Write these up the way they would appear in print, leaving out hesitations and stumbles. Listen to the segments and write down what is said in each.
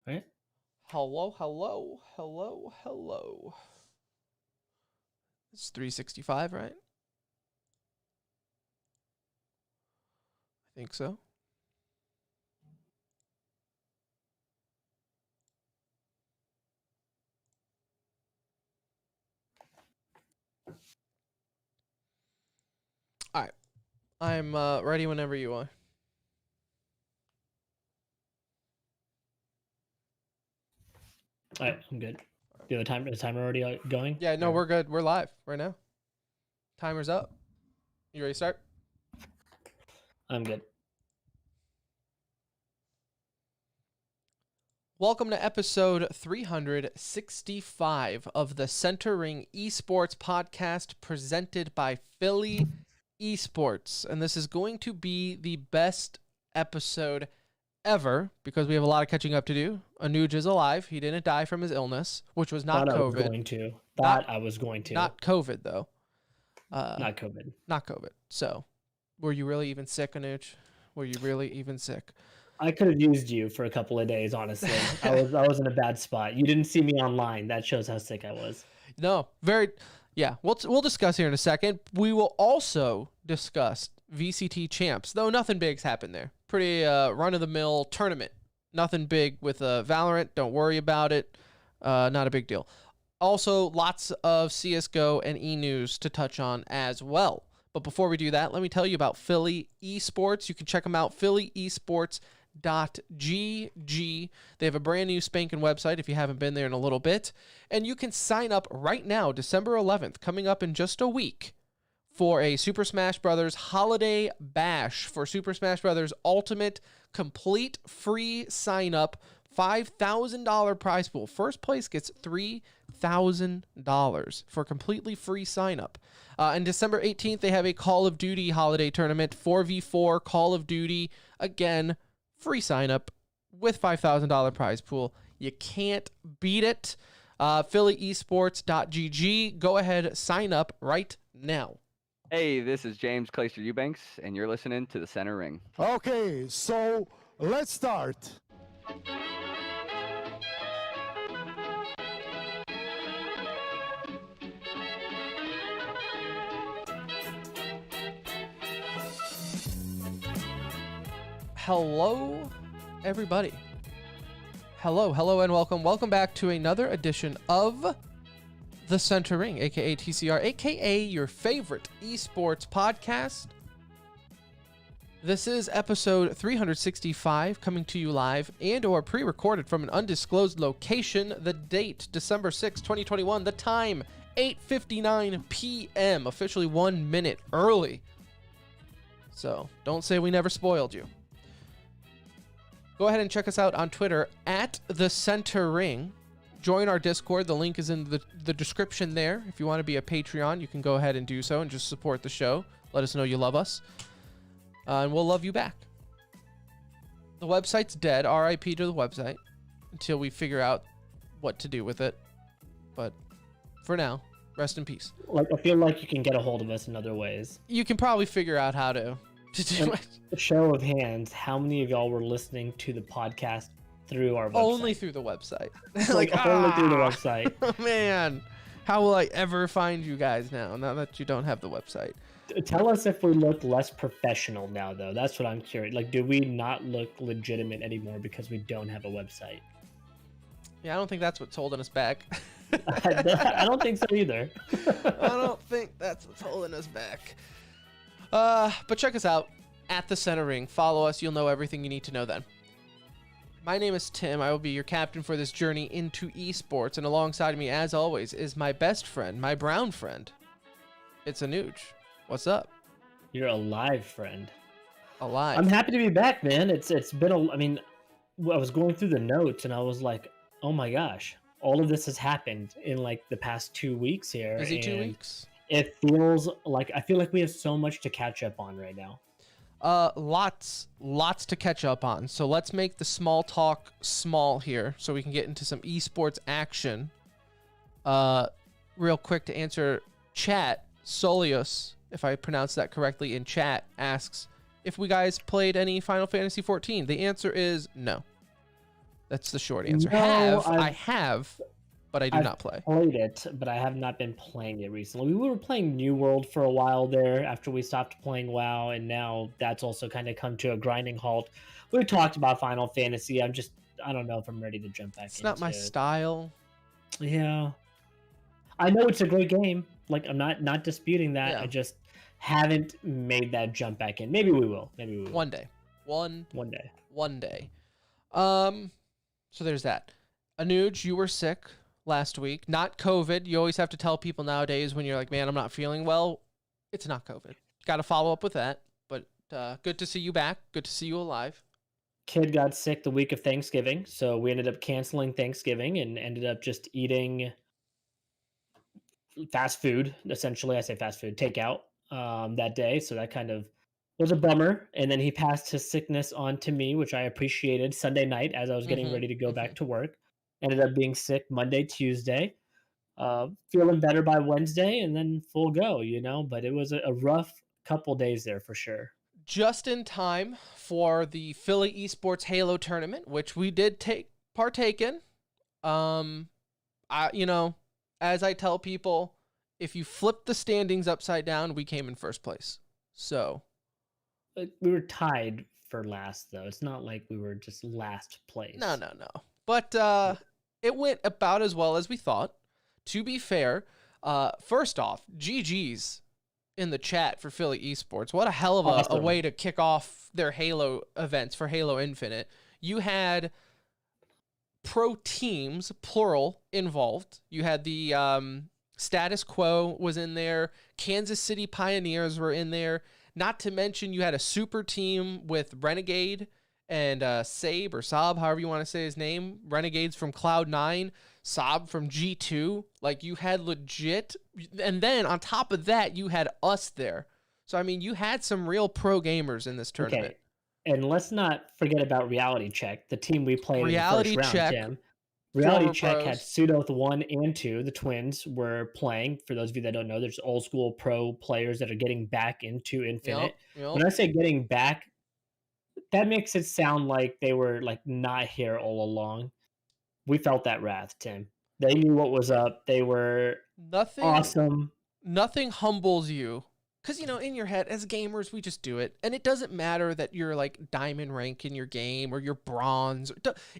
Right? Hello, hello, hello, hello. It's 365, right? I think so. All right. I'm ready whenever you are. All right, I'm good. Do the timer already going? Yeah, no, we're good. We're live right now. Timer's up. You ready to start? I'm good. Welcome to episode 365 of the Center Ring Esports podcast presented by Philly Esports. And this is going to be the best episode ever because we have a lot of catching up to do. Anuj is alive. He didn't die from his illness, which was not COVID. I was going to. Not COVID, though. Not COVID. Not COVID. So, were you really even sick, Anuj? Were you really even sick? I could have used you for a couple of days, honestly. I was in a bad spot. You didn't see me online. That shows how sick I was. No, yeah. We'll discuss here in a second. We will also discuss VCT champs, though nothing big's happened there. Pretty run-of-the-mill tournament. Nothing big with Valorant. Don't worry about it. Not a big deal. Also, lots of CSGO and e-news to touch on as well. But before we do that, let me tell you about Philly Esports. You can check them out, phillyesports.gg. They have a brand new spanking website if you haven't been there in a little bit. And you can sign up right now, December 11th, coming up in just a week, for a Super Smash Bros. Holiday Bash for Super Smash Bros. Ultimate, complete free sign up, $5,000 prize pool. First place gets $3,000 for completely free sign up. And December 18th, they have a Call of Duty holiday tournament, 4v4 Call of Duty. Again, free sign up with $5,000 prize pool. You can't beat it. phillyesports.gg. Go ahead, sign up right now. Hey, this is James Clayster Eubanks, and you're listening to The Center Ring. Okay, so let's start. Hello, everybody. Hello, and welcome. Welcome back to another edition of The Center Ring, aka TCR, aka your favorite esports podcast. This is episode 365, coming to you live and or pre-recorded from an undisclosed location. The date, December 6, 2021. The time, 8:59 p.m., officially 1 minute early. So don't say we never spoiled you. Go ahead and check us out on Twitter at The Center Ring. Join our Discord. The link is in the description there. If you want to be a Patreon, you can go ahead and do so and just support the show. Let us know you love us. And we'll love you back. The website's dead. RIP to the website until we figure out what to do with it. But for now, rest in peace. Like, I feel like you can get a hold of us in other ways. You can probably figure out how to do it. A show of hands, how many of y'all were listening to the podcast through our website? Only through the website. Only through the website. Oh, man. How will I ever find you guys now that you don't have the website? Tell us if we look less professional now, though. That's what I'm curious. Like, do we not look legitimate anymore because we don't have a website? Yeah, I don't think that's what's holding us back. I don't think so either. I don't think that's what's holding us back. But check us out at The Center Ring. Follow us. You'll know everything you need to know then. My name is Tim. I will be your captain for this journey into esports. And alongside me, as always, is my best friend, my brown friend. It's Anuj. What's up? You're alive, friend. Alive. I'm happy to be back, man. It's been I was going through the notes and I was like, oh my gosh, all of this has happened in like the past 2 weeks here. Is it 2 weeks? It feels like I feel like we have so much to catch up on right now. Lots to catch up on. So let's make the small talk small here so we can get into some esports action. Real quick to answer chat, Solius, if I pronounce that correctly in chat, asks if we guys played any Final Fantasy 14. The answer is no. That's the short answer. No, I have, but I do I've not play. played it, but I have not been playing it recently. We were playing New World for a while there after we stopped playing WoW, and now that's also kind of come to a grinding halt. We talked about Final Fantasy. I don't know if I'm ready to jump back It's into not my style. Yeah. I know it's a great game. Like, I'm not disputing that. Yeah. I just haven't made that jump back in. Maybe we will. One day. One day. One day. So there's that. Anuj, you were sick last week. Not COVID. You always have to tell people nowadays when you're like, man, I'm not feeling well. It's not COVID. Got to follow up with that. But good to see you back. Good to see you alive. Kid got sick the week of Thanksgiving, so we ended up canceling Thanksgiving and ended up just eating fast food. Essentially, I say fast food, takeout that day. So that kind of was a bummer. And then he passed his sickness on to me, which I appreciated Sunday night as I was getting ready to go back to work. Ended up being sick Monday, Tuesday. Feeling better by Wednesday, and then full go, But it was a rough couple days there for sure. Just in time for the Philly Esports Halo tournament, which we did partake in. As I tell people, if you flip the standings upside down, we came in first place. So we were tied for last, though. It's not like we were just last place. No. But it went about as well as we thought. To be fair, first off, GG's in the chat for Philly Esports. What a hell of a way to kick off their Halo events for Halo Infinite. You had pro teams, plural, involved. You had the Status Quo was in there. Kansas City Pioneers were in there. Not to mention you had a super team with Renegade and Saab or Saab, however you want to say his name. Renegades from Cloud9, Saab from G2. Like, you had legit, and then on top of that, you had us there. So, I mean, you had some real pro gamers in this tournament. Okay. And let's not forget about Reality Check, the team we played in the first round, Tim. Reality Check had Pseudoth 1 and 2. The twins were playing. For those of you that don't know, there's old school pro players that are getting back into Infinite. Yep. When I say getting back, that makes it sound like they were like not here all along. We felt that wrath, Tim. They knew what was up. They were awesome. Nothing humbles you. Because, in your head, as gamers, we just do it. And it doesn't matter that you're, like, diamond rank in your game or you're bronze.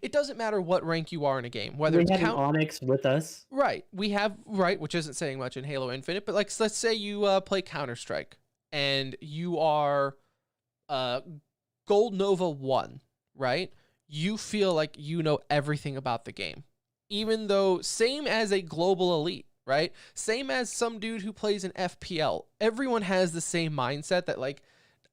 It doesn't matter what rank you are in a game. Whether it's an Onyx with us. Right. We have, which isn't saying much in Halo Infinite. But, like, let's say you play Counter-Strike and you are Gold Nova 1, right? You feel like you know everything about the game. Even though, same as a global elite. Right? Same as some dude who plays an FPL. Everyone has the same mindset that, like,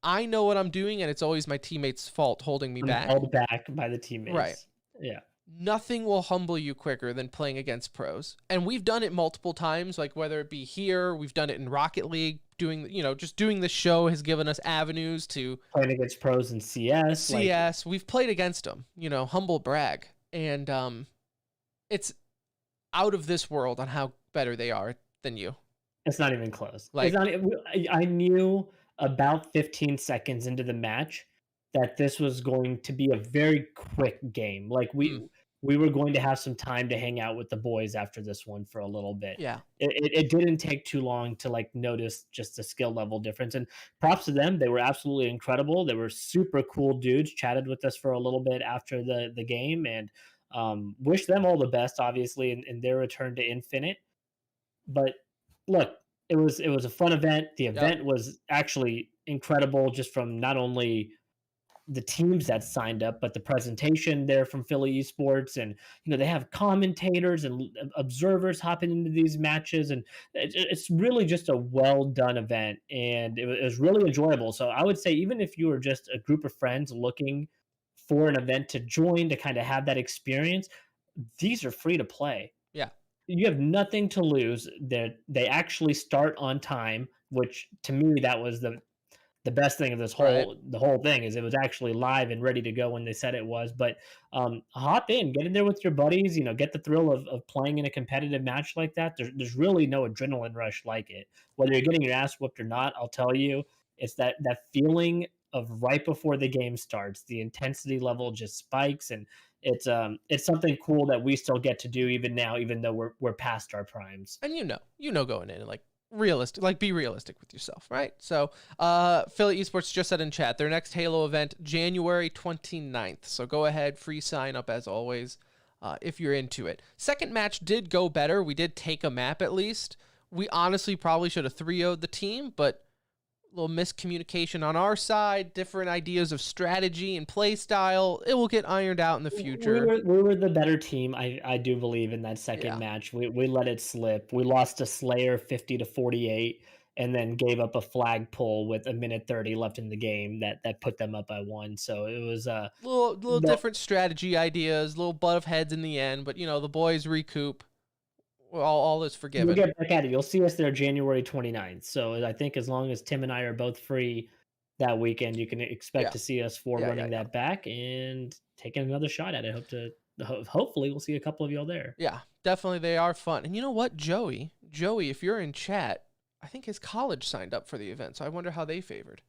I know what I'm doing and it's always my teammates' fault holding me back. Held back by the teammates. Right. Yeah. Nothing will humble you quicker than playing against pros. And we've done it multiple times, like whether it be here, we've done it in Rocket League, just doing the show has given us avenues to playing against pros in CS. We've played against them, humble brag. And it's out of this world on how better they are than you. It's not even close. I knew about 15 seconds into the match that this was going to be a very quick game. Like we were going to have some time to hang out with the boys after this one for a little bit. Yeah. It didn't take too long to like notice just the skill level difference. And props to them. They were absolutely incredible. They were super cool dudes, chatted with us for a little bit after the game, and wish them all the best, obviously, in their return to Infinite. But look, it was a fun event. The event was actually incredible, just from not only the teams that signed up, but the presentation there from Philly Esports, and they have commentators and observers hopping into these matches, and it's really just a well done event, and it was really enjoyable. So I would say, even if you were just a group of friends looking for an event to join to kind of have that experience, these are free to play. Yeah. You have nothing to lose. They actually start on time, which to me, that was the best thing of this the whole thing, is it was actually live and ready to go when they said it was. But hop in, get in there with your buddies, get the thrill of playing in a competitive match like that. There's really no adrenaline rush like it. Whether you're getting your ass whooped or not, I'll tell you, it's that feeling of right before the game starts. The intensity level just spikes, and it's something cool that we still get to do even now, even though we're past our primes. And going in and like realistic, like be realistic with yourself, right? So Philly Esports just said in chat their next Halo event January 29th. So go ahead, free sign up as always if you're into it. Second match did go better. We did take a map at least. We honestly probably should have 3-0'd the team, but a little miscommunication on our side, different ideas of strategy and play style. It will get ironed out in the future. We were the better team. I do believe in that second Yeah. match. We let it slip. We lost to Slayer 50-48, and then gave up a flag pull with a minute 30 left in the game that put them up by 1. So it was Little different strategy ideas, little butt of heads in the end, but the boys recoup. All is forgiven. We'll get back at it. You'll see us there January 29th. So I think as long as Tim and I are both free that weekend, you can expect to see us running that back and taking another shot at it. Hopefully we'll see a couple of y'all there. Yeah, definitely they are fun. And you know what, Joey, if you're in chat, I think his college signed up for the event, so I wonder how they favored.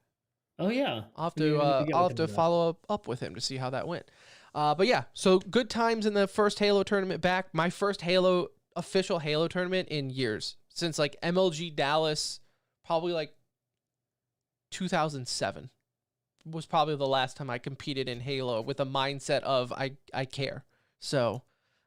Oh yeah, I'll have to follow up with him to see how that went. But yeah, so good times in the first Halo tournament back. My first official Halo tournament in years, since like MLG Dallas, probably like 2007 was probably the last time I competed in Halo with a mindset of I care. So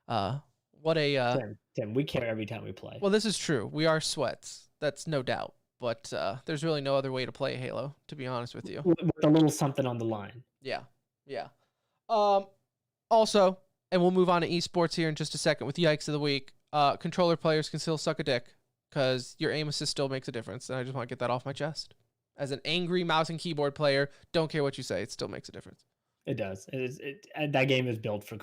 what a Tim, we care every time we play. Well, this is true. We are sweats. That's no doubt. But there's really no other way to play Halo, to be honest with you. With a little something on the line. Yeah. Also, and we'll move on to esports here in just a second with Yikes of the Week. Controller players can still suck a dick because your aim assist still makes a difference. And I just want to get that off my chest. As an angry mouse and keyboard player, don't care what you say, it still makes a difference. It does. That game is built for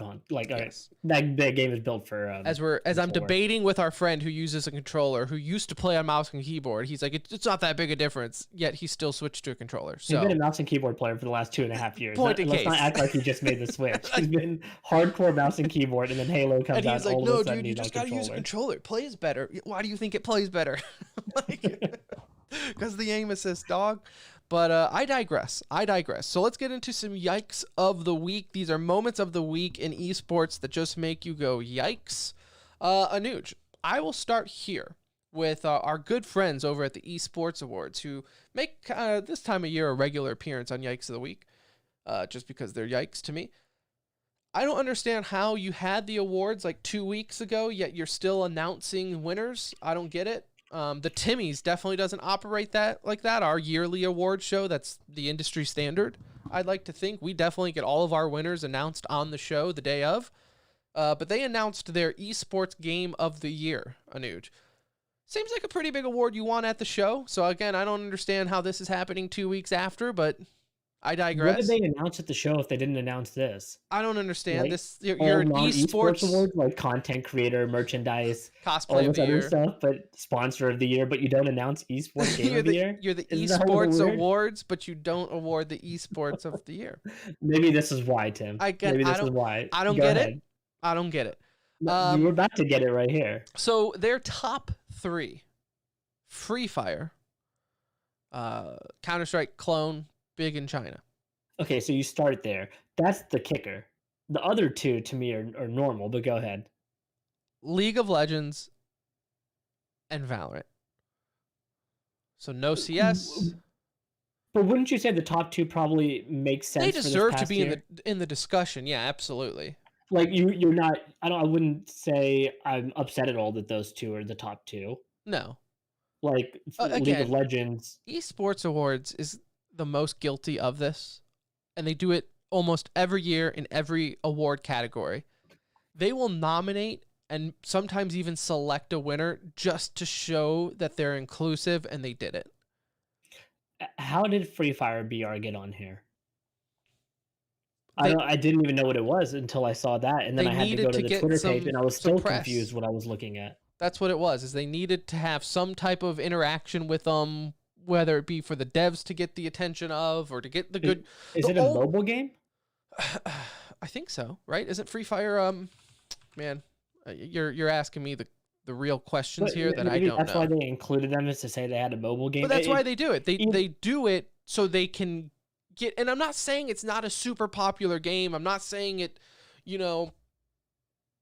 yes. That game is built for as I'm debating with our friend who uses a controller who used to play on mouse and keyboard. He's like, it's not that big a difference. Yet he still switched to a controller. So he's been a mouse and keyboard player for the last 2.5 years. Let's not act like he just made the switch. He's been hardcore mouse and keyboard, and then Halo comes out. And he's like, no, dude, you just gotta use a controller. It plays better. Why do you think it plays better? Because the aim assist, dog. But I digress. So let's get into some Yikes of the Week. These are moments of the week in esports that just make you go, yikes. Anuj, I will start here with our good friends over at the Esports Awards who make this time of year a regular appearance on Yikes of the Week, just because they're yikes to me. I don't understand how you had the awards like 2 weeks ago, yet you're still announcing winners. I don't get it. The Timmy's definitely doesn't operate like that. Our yearly award show, that's the industry standard. I'd like to think we definitely get all of our winners announced on the show the day of. But they announced their esports game of the year, Anuj. Seems like a pretty big award you won at the show. So again, I don't understand how this is happening 2 weeks after, but I digress. What did they announce at the show if they didn't announce this? I don't understand like, this. You're an esports award, like content creator, merchandise, cosplay all of this the other year, stuff, but sponsor of the year, but you don't announce esports game of the year. You're the esports awards, but you don't award the esports of the year. Maybe this is why, Tim. Maybe this is why. I don't get it. I don't get it. You're about to get it right here. So their top 3: Free Fire, Counter-Strike, Clone, big in China. Okay, so you start there. That's the kicker. The other two, to me, are normal, but go ahead. League of Legends and Valorant. So no CS. But wouldn't you say the top 2 probably make sense? They deserve for this to be year? in the discussion. Yeah, absolutely. Like you're not. I wouldn't say I'm upset at all that those 2 are the top 2. No. Like Again, League of Legends. Esports Awards is the most guilty of this. And they do it almost every year in every award category. They will nominate and sometimes even select a winner just to show that they're inclusive, and they did it. How did Free Fire BR get on here? I didn't even know what it was until I saw that, and then I had to go to the Twitter page, and I was still confused what I was looking at. That's what it was, is they needed to have some type of interaction with them, whether it be for the devs to get the attention of, or to get the good... Is it a mobile game? I think so, right? Isn't Free Fire, man, you're asking me the real questions here that I don't know. That's why they included them, is to say they had a mobile game. But that's why they do it. They do it so they can and I'm not saying it's not a super popular game. I'm not saying it, you know,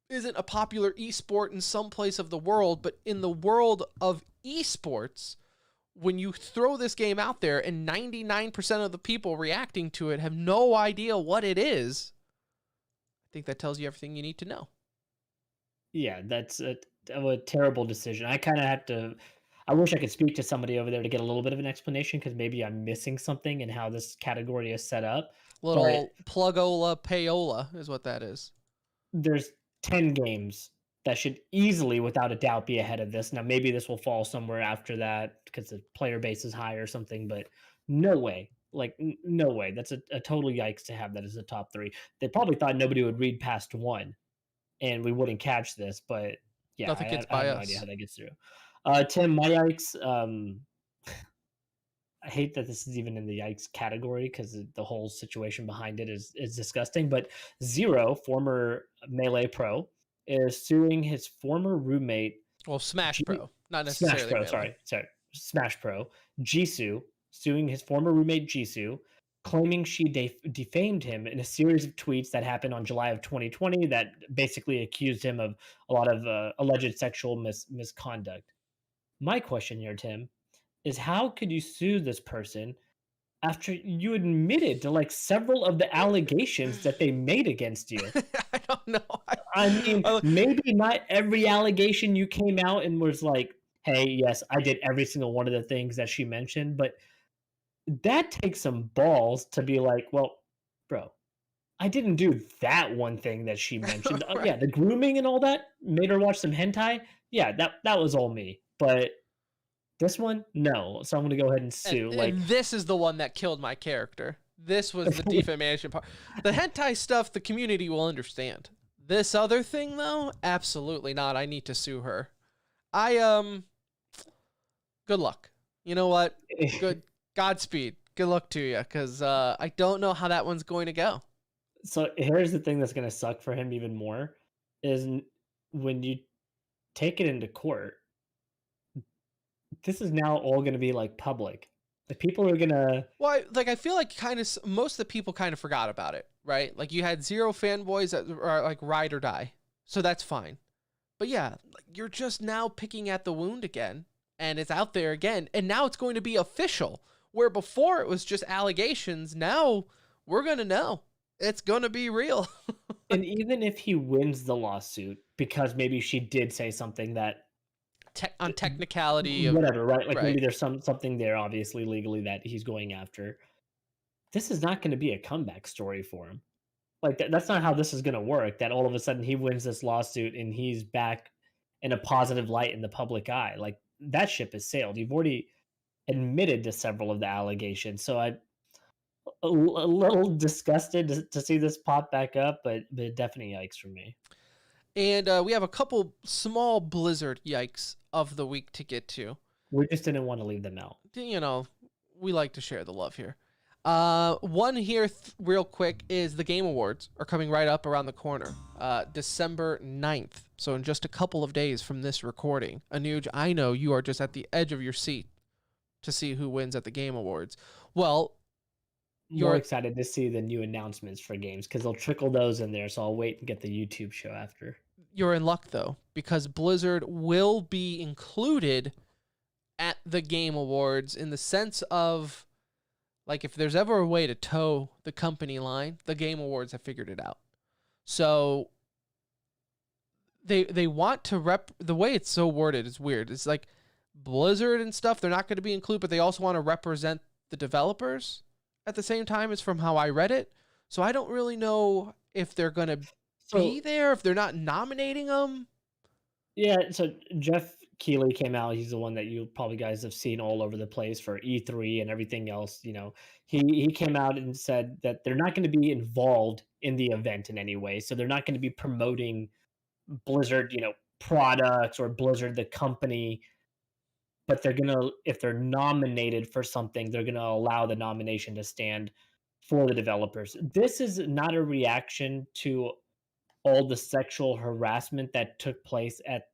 isn't a popular esport in some place of the world, but in the world of esports, when you throw this game out there and 99% of the people reacting to it have no idea what it is, I think that tells you everything you need to know. Yeah, that's a terrible decision. I kind of had to. I wish I could speak to somebody over there to get a little bit of an explanation because maybe I'm missing something in how this category is set up. But Little plugola payola is what that is. there's 10 games that should easily, without a doubt, be ahead of this. Now, maybe this will fall somewhere after that because the player base is high or something, but no way. Like, no way. That's a total yikes to have that as a top three. They probably thought nobody would read past one and we wouldn't catch this, but yeah, Nothing gets I by have no idea us. how that gets through. Tim, my yikes. I hate that this is even in the yikes category because the whole situation behind it is disgusting. But Zero, former Melee pro, is suing his former roommate, Well, Smash G- Pro, not Smash necessarily Pro. Melee. Sorry, Smash Pro, Jisoo, suing his former roommate Jisoo, claiming she defamed him in a series of tweets that happened on July of 2020 that basically accused him of a lot of alleged sexual misconduct. My question here, Tim, is how could you sue this person after you admitted to like several of the allegations that they made against you? I don't know. I mean, maybe not every allegation you came out and was like, hey, yes, I did every single one of the things that she mentioned, but that takes some balls to be like, well, bro, I didn't do that one thing that she mentioned. Right. Yeah, the grooming and all that made her watch some hentai. Yeah, that was all me. But this one, no. So I'm gonna go ahead and sue. And this is the one that killed my character. This was the defamation part. The hentai stuff, the community will understand. This other thing, though, absolutely not. I need to sue her. Good luck. You know what? Good Godspeed. Good luck to you, because I don't know how that one's going to go. So here's the thing that's gonna suck for him even more is when you take it into court. This is now all gonna be like public. The people are gonna. Well, I feel like kind of most of the people kind of forgot about it, right? Like you had Zero fanboys that are like ride or die, so that's fine. But yeah, you're just now picking at the wound again, and it's out there again, and now it's going to be official. Where before it was just allegations, now we're gonna know it's gonna be real. And even if he wins the lawsuit because maybe she did say something that On technicality of whatever, right? Like right. maybe there's something there, obviously legally, that he's going after. This is not going to be a comeback story for him. Like that's not how this is going to work. That all of a sudden he wins this lawsuit and he's back in a positive light in the public eye. Like that ship has sailed. You've already admitted to several of the allegations. So I'm a little disgusted to see this pop back up, but definitely yikes for me. And we have a couple small Blizzard yikes of the week to get to. We just didn't want to leave them out. You know, we like to share the love here. One here real quick is the Game Awards are coming right up around the corner, December 9th. So in just a couple of days from this recording. Anuj, I know you are just at the edge of your seat to see who wins at the Game Awards. Well, More excited to see the new announcements for games because they'll trickle those in there. So I'll wait and get the YouTube show after. You're in luck, though, because Blizzard will be included at the Game Awards in the sense of, like, if there's ever a way to toe the company line, the Game Awards have figured it out. So they want to the way it's so worded is weird. It's like Blizzard and stuff, they're not going to be included, but they also want to represent the developers at the same time, is from how I read it. So I don't really know if they're going to be there, if they're not nominating them. Yeah, so Jeff Keighley came out. He's the one that you probably guys have seen all over the place for E3 and everything else. You know, he came out and said that they're not going to be involved in the event in any way. So they're not going to be promoting Blizzard, products or Blizzard the company. But they're gonna, if they're nominated for something, they're gonna allow the nomination to stand for the developers. This is not a reaction to all the sexual harassment that took place at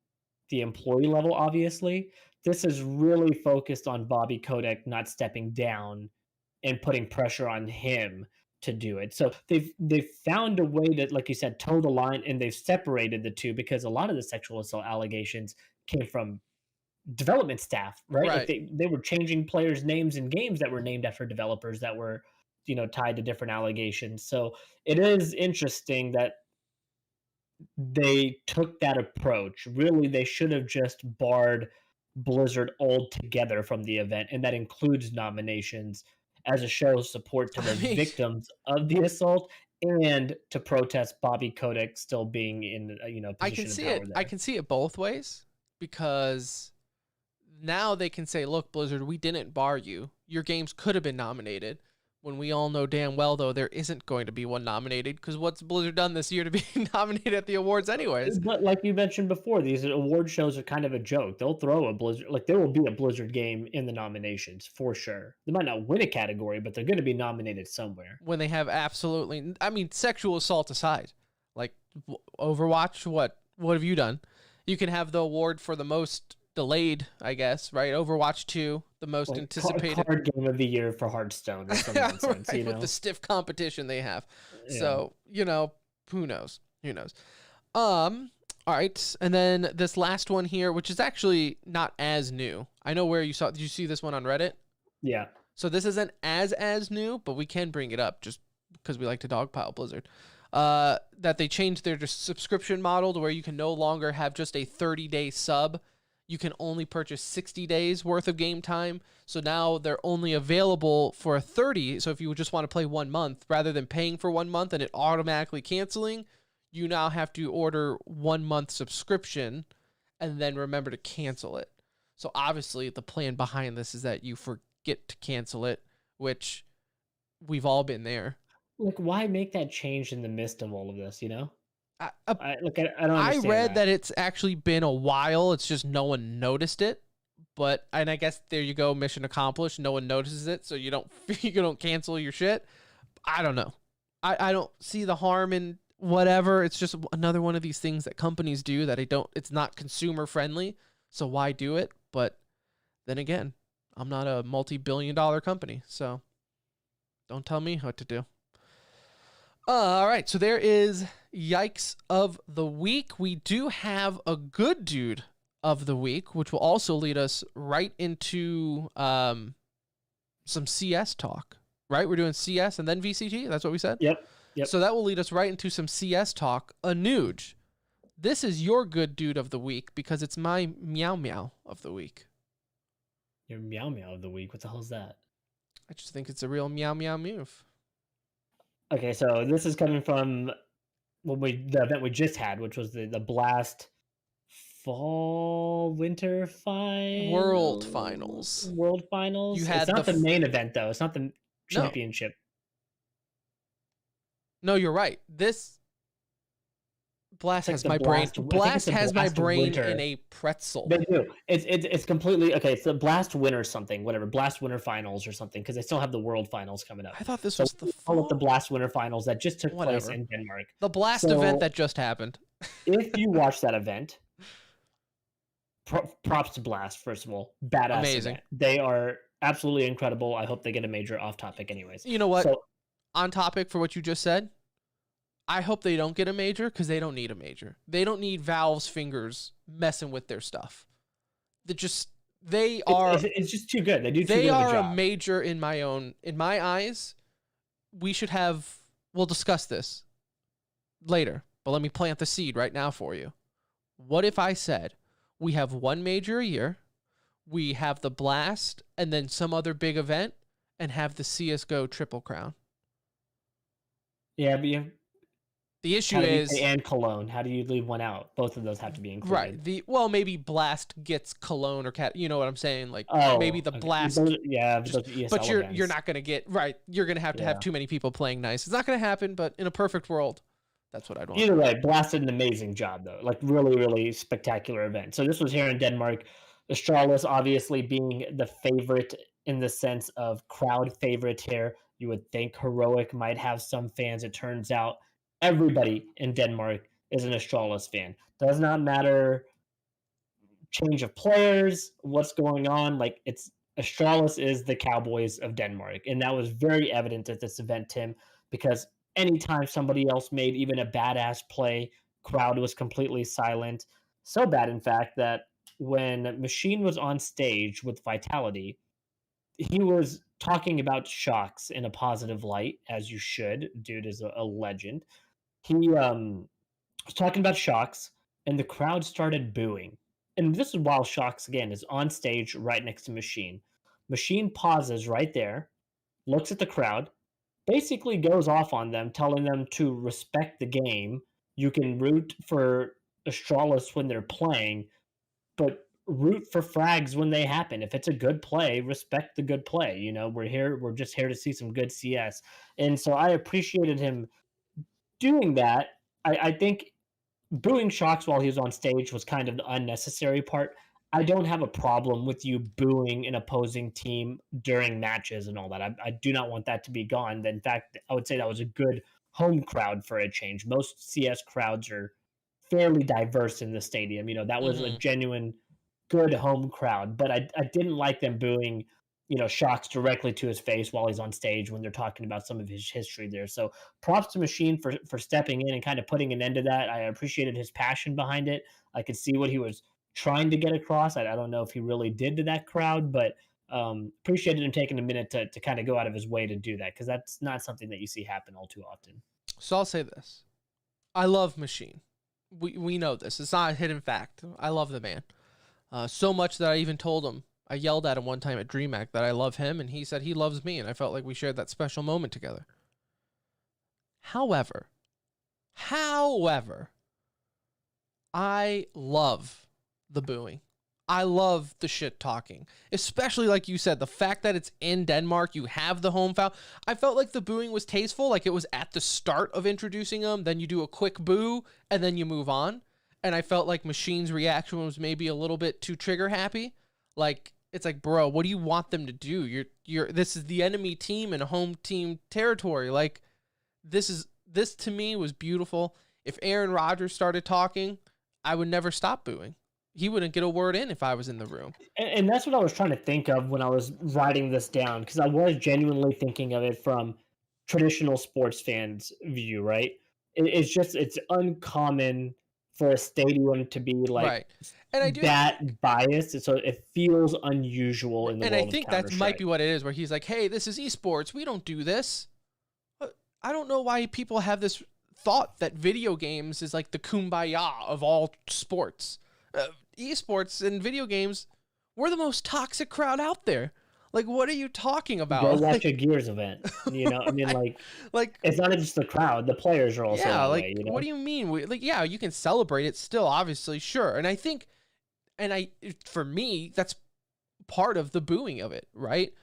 the employee level, obviously. This is really focused on Bobby Kotick not stepping down and putting pressure on him to do it. So they've found a way to, like you said, toe the line, and they've separated the two because a lot of the sexual assault allegations came from development staff, right? Like Right. they were changing players' names in games that were named after developers that were, tied to different allegations. So it is interesting that they took that approach. Really, they should have just barred Blizzard altogether from the event, and that includes nominations as a show of support to I the mean, victims of the assault and to protest Bobby Kotick still being in a I can position of see power it. I there. can see it both ways because now they can say, look, Blizzard, we didn't bar you. Your games could have been nominated. When we all know damn well, though, there isn't going to be one nominated because what's Blizzard done this year to be nominated at the awards anyways? But like you mentioned before, these award shows are kind of a joke. They'll throw a Blizzard, like there will be a Blizzard game in the nominations for sure. They might not win a category, but they're going to be nominated somewhere. When they have absolutely, I mean, sexual assault aside, like Overwatch, what have you done? You can have the award for the most delayed, I guess, right? Overwatch 2, the most Like anticipated. card game of the year for Hearthstone or some nonsense, Right, with the stiff competition they have. Yeah. So, who knows? Who knows? All right. And then this last one here, which is actually not as new. I know where you saw, did you see this one on Reddit? Yeah. So this isn't as new, but we can bring it up just because we like to dogpile Blizzard. That they changed their subscription model to where you can no longer have just a 30-day sub. You can only purchase 60 days worth of game time. So now they're only available for a 30. So if you just want to play 1 month, rather than paying for 1 month and it automatically canceling, you now have to order 1 month subscription and then remember to cancel it. So obviously the plan behind this is that you forget to cancel it, which we've all been there. Like, why make that change in the midst of all of this? I don't I understand read that it's actually been a while. It's just no one noticed it. And I guess there you go, mission accomplished. No one notices it, so you don't cancel your shit. I don't know. I don't see the harm in whatever. It's just another one of these things that companies do that it's not consumer friendly. So why do it? But then again, I'm not a multi-billion-dollar company, so don't tell me what to do. All right, so there is Yikes of the Week. We do have a good dude of the week, which will also lead us right into some CS talk, right? We're doing CS and then VCT. That's what we said? Yep. So that will lead us right into some CS talk. Anuj, this is your good dude of the week because it's my meow meow of the week. Your meow meow of the week. What the hell is that? I just think it's a real meow meow move. Okay, so this is coming from the event we just had, which was the Blast Fall-Winter Finals. World Finals. World Finals. You had it's not the main event though. It's not the championship. No, you're right. This Blast like has the my brain. Blast- I think Blast it's the has my Blast brain Winter. in a pretzel. They do. It's completely okay. It's the Blast Winter something, whatever. Blast Winter Finals or something, because they still have the World Finals coming up. I thought this So was the we call it the fall. Blast Winter Finals that just took place Whatever. in Denmark. The Blast So- event that just happened. If you watch that event, props to Blast, first of all. Badass. Amazing. Event. They are absolutely incredible. I hope they get a major off topic anyways. You know what? So, On topic for what you just said, I hope they don't get a major because they don't need a major. They don't need Valve's fingers messing with their stuff. They are. It's just too good. They do too They good of a are a job. major in my eyes. We should have. We'll discuss this later, but let me plant the seed right now for you. What if I said we have one major a year, we have the Blast, and then some other big event, and have the CSGO Triple Crown? Yeah, but you The issue how do you is say and Cologne. How do you leave one out? Both of those have to be included. right. Maybe Blast gets Cologne or Cat. You know what I'm saying? Like maybe the okay. Blast. Those, yeah, those ESL But you're events. not gonna get right. You're gonna have to have Yeah. too many people playing nice. It's not gonna happen. But in a perfect world, that's what I'd want. Either way, Blast did an amazing job though. Like really, really spectacular event. So this was here in Denmark. Astralis obviously being the favorite in the sense of crowd favorite here. You would think Heroic might have some fans. It turns out everybody in Denmark is an Astralis fan. Does not matter change of players, what's going on. Like it's Astralis is the Cowboys of Denmark, and that was very evident at this event, Tim, because anytime somebody else made even a badass play, crowd was completely silent. So bad, in fact, that when Machine was on stage with Vitality, he was talking about Shocks in a positive light, as you should. Dude is a legend. He was talking about Shocks, and the crowd started booing. And this is while Shocks, again, is on stage right next to Machine. Machine pauses right there, looks at the crowd, basically goes off on them, telling them to respect the game. You can root for Astralis when they're playing, but root for frags when they happen. If it's a good play, respect the good play. You know, we're just here to see some good CS. And so I appreciated him doing that. I think booing Shocks while he was on stage was kind of the unnecessary part. I don't have a problem with you booing an opposing team during matches and all that. I do not want that to be gone. In fact, I would say that was a good home crowd for a change. Most CS crowds are fairly diverse in the stadium. You know, that was a Mm-hmm. genuine good home crowd, but I didn't like them booing, Shocks directly to his face while he's on stage when they're talking about some of his history there. So props to Machine for stepping in and kind of putting an end to that. I appreciated his passion behind it. I could see what he was trying to get across. I don't know if he really did to that crowd, but appreciated him taking a minute to kind of go out of his way to do that, because that's not something that you see happen all too often. So I'll say this. I love Machine. We know this. It's not a hidden fact. I love the man. So much that I even told him, I yelled at him one time at DreamHack that I love him, and he said he loves me, and I felt like we shared that special moment together. However, I love the booing. I love the shit talking, especially like you said, the fact that it's in Denmark, you have the home foul. I felt like the booing was tasteful, like it was at the start of introducing them, then you do a quick boo, and then you move on. And I felt like Machine's reaction was maybe a little bit too trigger happy. Like, it's like, bro, what do you want them to do? This is the enemy team in a home team territory. Like, this to me was beautiful. If Aaron Rodgers started talking, I would never stop booing. He wouldn't get a word in if I was in the room. And that's what I was trying to think of when I was writing this down, because I was genuinely thinking of it from traditional sports fans' view, right? It's uncommon for a stadium to be like Right. And I do, that biased, so it feels unusual in the and I world of think that might Counter-Strike. be what it is, where he's like, hey, this is esports. We don't do this. I don't know why people have this thought that video games is like the kumbaya of all sports. Esports and video games, we're the most toxic crowd out there. Like, what are you talking about? Go watch Like, a Gears event. You know, I mean, like, it's not just the crowd; the players are also yeah, that like, way. You know, what do you mean? Like, yeah, you can celebrate it still, obviously, sure. And I think, for me, that's part of the booing of it, right?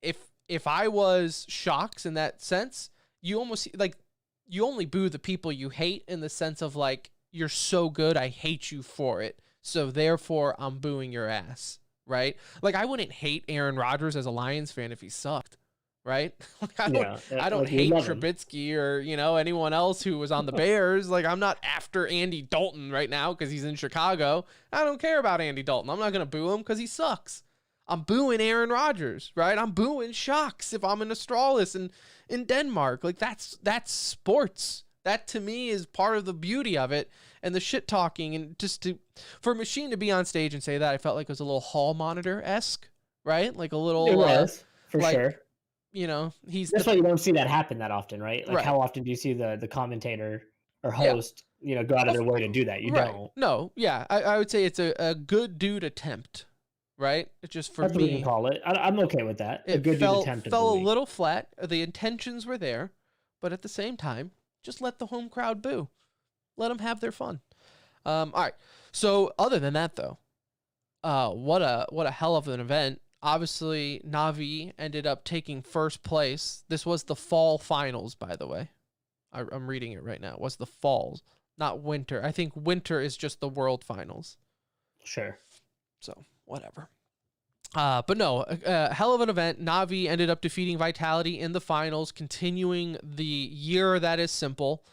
If I was Shocks in that sense, you only boo the people you hate, in the sense of like, you're so good, I hate you for it. So therefore, I'm booing your ass, right? Like, I wouldn't hate Aaron Rodgers as a Lions fan if he sucked, right? Like, I don't like, we hate love him. Trubisky or, anyone else who was on the Bears. Like, I'm not after Andy Dalton right now because he's in Chicago. I don't care about Andy Dalton. I'm not going to boo him because he sucks. I'm booing Aaron Rodgers, right? I'm booing Shocks if I'm in Astralis and in Denmark. Like, that's sports. That to me is part of the beauty of it, and the shit talking, and just for Machine to be on stage and say that, I felt like it was a little hall monitor-esque, right? Like a little, It was for like, sure. He's That's why you don't see that happen that often, right? Like, right. how often do you see the commentator or Yeah. host, go out of their way to do that? You right. don't. No, yeah, I would say it's a good dude attempt, right? It's just, for That's what we can me, call it. I'm okay with that. A it good fell dude attempt of a booing. little flat. The intentions were there, but at the same time, just let the home crowd boo. Let them have their fun. All right. So other than that, though, what a hell of an event. Obviously, Na'Vi ended up taking first place. This was the fall finals, by the way. I'm reading it right now. It was the falls, not winter. I think winter is just the world finals. Sure. So whatever. But no, hell of an event. Na'Vi ended up defeating Vitality in the finals, continuing the year that is simple.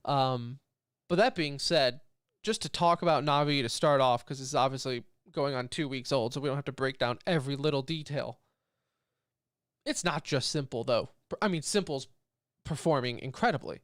But that being said, just to talk about Na'Vi to start off, because it's obviously going on 2 weeks old, so we don't have to break down every little detail. It's not just Simple, though. I mean, Simple's performing incredibly,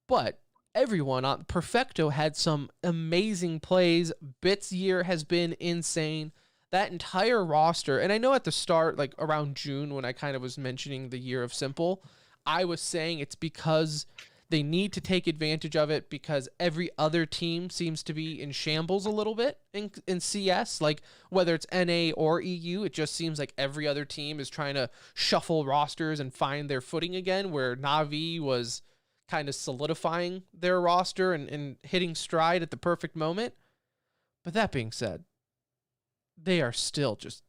but everyone on Perfecto had some amazing plays. Bit's year has been insane. That entire roster, and I know at the start, like around June, when I kind of was mentioning the year of Simple, I was saying it's because they need to take advantage of it because every other team seems to be in shambles a little bit in CS. Like whether it's NA or EU, it just seems like every other team is trying to shuffle rosters and find their footing again, where Na'Vi was kind of solidifying their roster and hitting stride at the perfect moment. But that being said, they are still just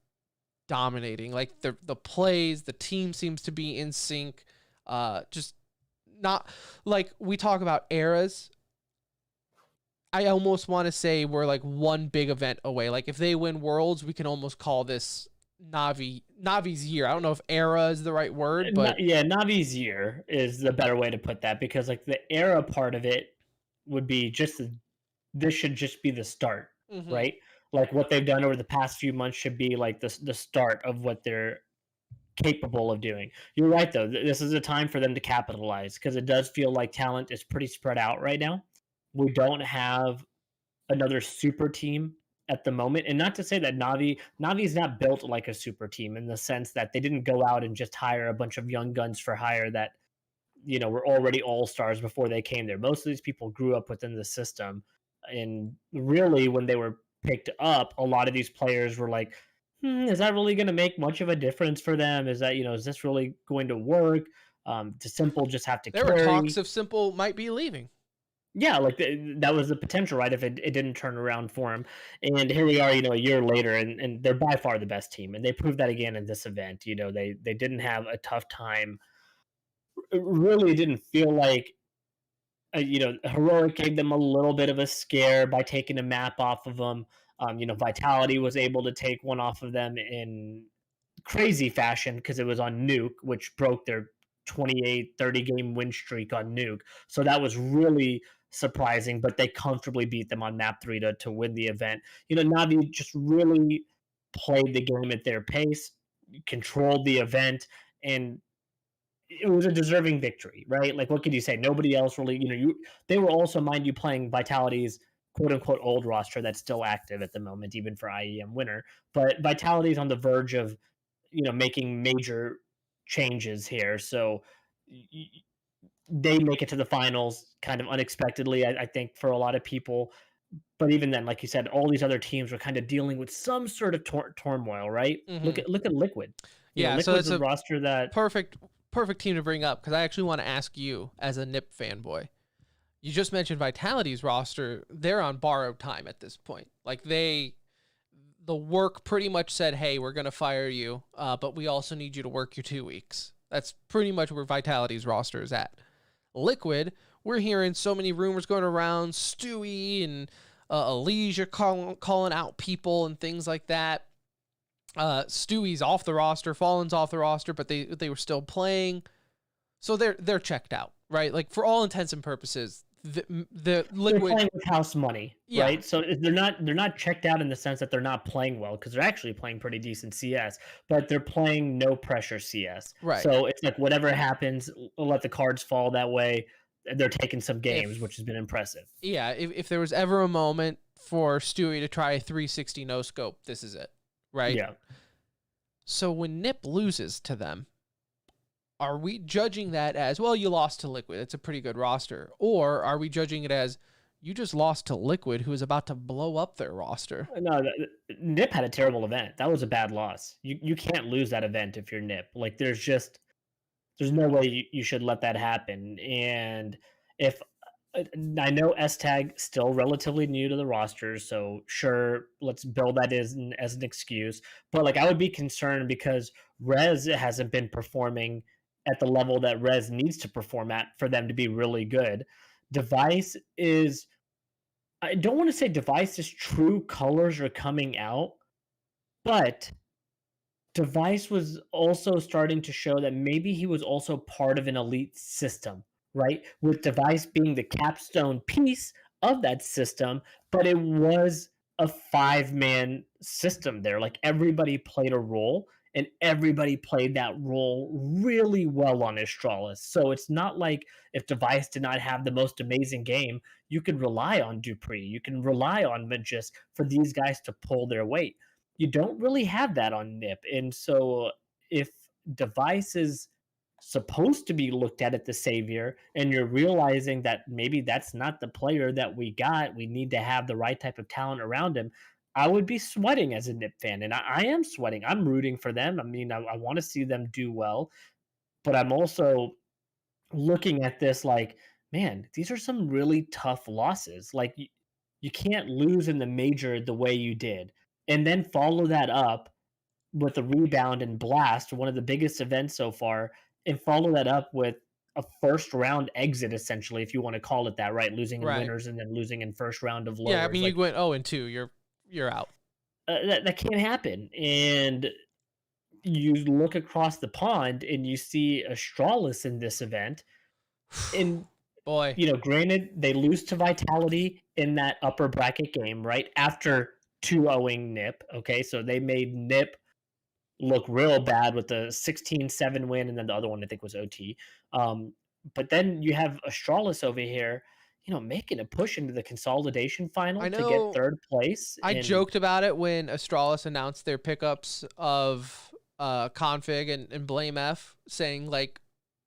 dominating. Like the plays, the team seems to be in sync. Just not like we talk about eras. I almost want to say we're like one big event away. Like if they win Worlds, we can almost call this Navi's year. I don't know if era is the right word, but yeah, Navi's year is the better way to put that, because like the era part of it would be just this should just be the start, right? Like what they've done over the past few months should be like the start of what they're capable of doing. You're right though. This is a time for them to capitalize, because it does feel like talent is pretty spread out right now. We don't have another super team at the moment, and not to say that Navi's not built like a super team in the sense that they didn't go out and just hire a bunch of young guns for hire that were already all stars before they came there. Most of these people grew up within the system, and really when they were picked up, a lot of these players were like, is that really going to make much of a difference for them? Is that, is this really going to work? Does Simple just have to there carry? were talks of Simple might be leaving. Yeah, like that was the potential, right? If it didn't turn around for him, and here we are, a year later, and they're by far the best team, and they proved that again in this event. They didn't have a tough time. It really didn't feel like, Heroic gave them a little bit of a scare by taking a map off of them. Vitality was able to take one off of them in crazy fashion because it was on Nuke, which broke their 28, 30 game win streak on Nuke. So that was really surprising, but they comfortably beat them on map 3 to win the event. Navi just really played the game at their pace, controlled the event, and it was a deserving victory, right? Like, what could you say? Nobody else really, they were also, mind you, playing Vitality's quote unquote old roster that's still active at the moment, even for IEM winner. But Vitality's on the verge of, making major changes here. So they make it to the finals kind of unexpectedly, I think, for a lot of people. But even then, like you said, all these other teams were kind of dealing with some sort of turmoil, right? Look at Liquid. Yeah, so Liquid's it's a roster that perfect team to bring up, because I actually want to ask you as a NIP fanboy. You just mentioned Vitality's roster. They're on borrowed time at this point. Like the work pretty much said, hey, we're going to fire you, but we also need you to work your 2 weeks. That's pretty much where Vitality's roster is at. Liquid, we're hearing so many rumors going around, Stewie and Elijah calling out people and things like that. Stewie's off the roster, Fallen's off the roster, but they were still playing. So they're checked out, right? Like for all intents and purposes, the Liquid, they're playing with house money, yeah, right? So they're not checked out in the sense that they're not playing well, because they're actually playing pretty decent CS, but they're playing no pressure CS. right. So it's like whatever happens, we'll let the cards fall that way. They're taking some games, which has been impressive. Yeah, if there was ever a moment for Stewie to try a 360 no scope, this is it, right? Yeah. So when NIP loses to them, are we judging that as, well, you lost to Liquid, it's a pretty good roster? Or are we judging it as, you just lost to Liquid, who is about to blow up their roster? No, NIP had a terrible event. That was a bad loss. You can't lose that event if you're NIP. Like, there's no way you should let that happen. And if I know S-Tag still relatively new to the roster, so sure, let's build that as an excuse. But like, I would be concerned because Rez hasn't been performing at the level that Rez needs to perform at for them to be really good. Device is, I don't want to say Device's true colors are coming out, but Device was also starting to show that maybe he was also part of an elite system, right? With Device being the capstone piece of that system, but it was a 5-man system there. Like everybody played a role and everybody played that role really well on Astralis. So it's not like if Device did not have the most amazing game, you could rely on Dupree, you can rely on Magis for these guys to pull their weight. You don't really have that on Nip. And so if Device is supposed to be looked at the savior and you're realizing that maybe that's not the player that we need to have the right type of talent around him, I would be sweating as a Nip fan, and I am sweating. I'm rooting for them. I mean, I want to see them do well, but I'm also looking at this like, man, these are some really tough losses. Like you can't lose in the major the way you did and then follow that up with a rebound and blast, one of the biggest events so far, and follow that up with a first round exit, essentially, if you want to call it that, right? Losing in Right. winners and then losing in first round of Yeah, I lowers. mean, Like you went 0-2. You're out. that can't happen. And you look across the pond and you see Astralis in this event. And Boy. granted, they lose to Vitality in that upper bracket game, right? After 2-0ing Nip. Okay, so they made Nip look real bad with the 16-7 win, and then the other one I think was OT. But then you have Astralis over here, making a push into the consolidation final I to get know. third place. I And joked about it when Astralis announced their pickups of Config and Blame F, saying like,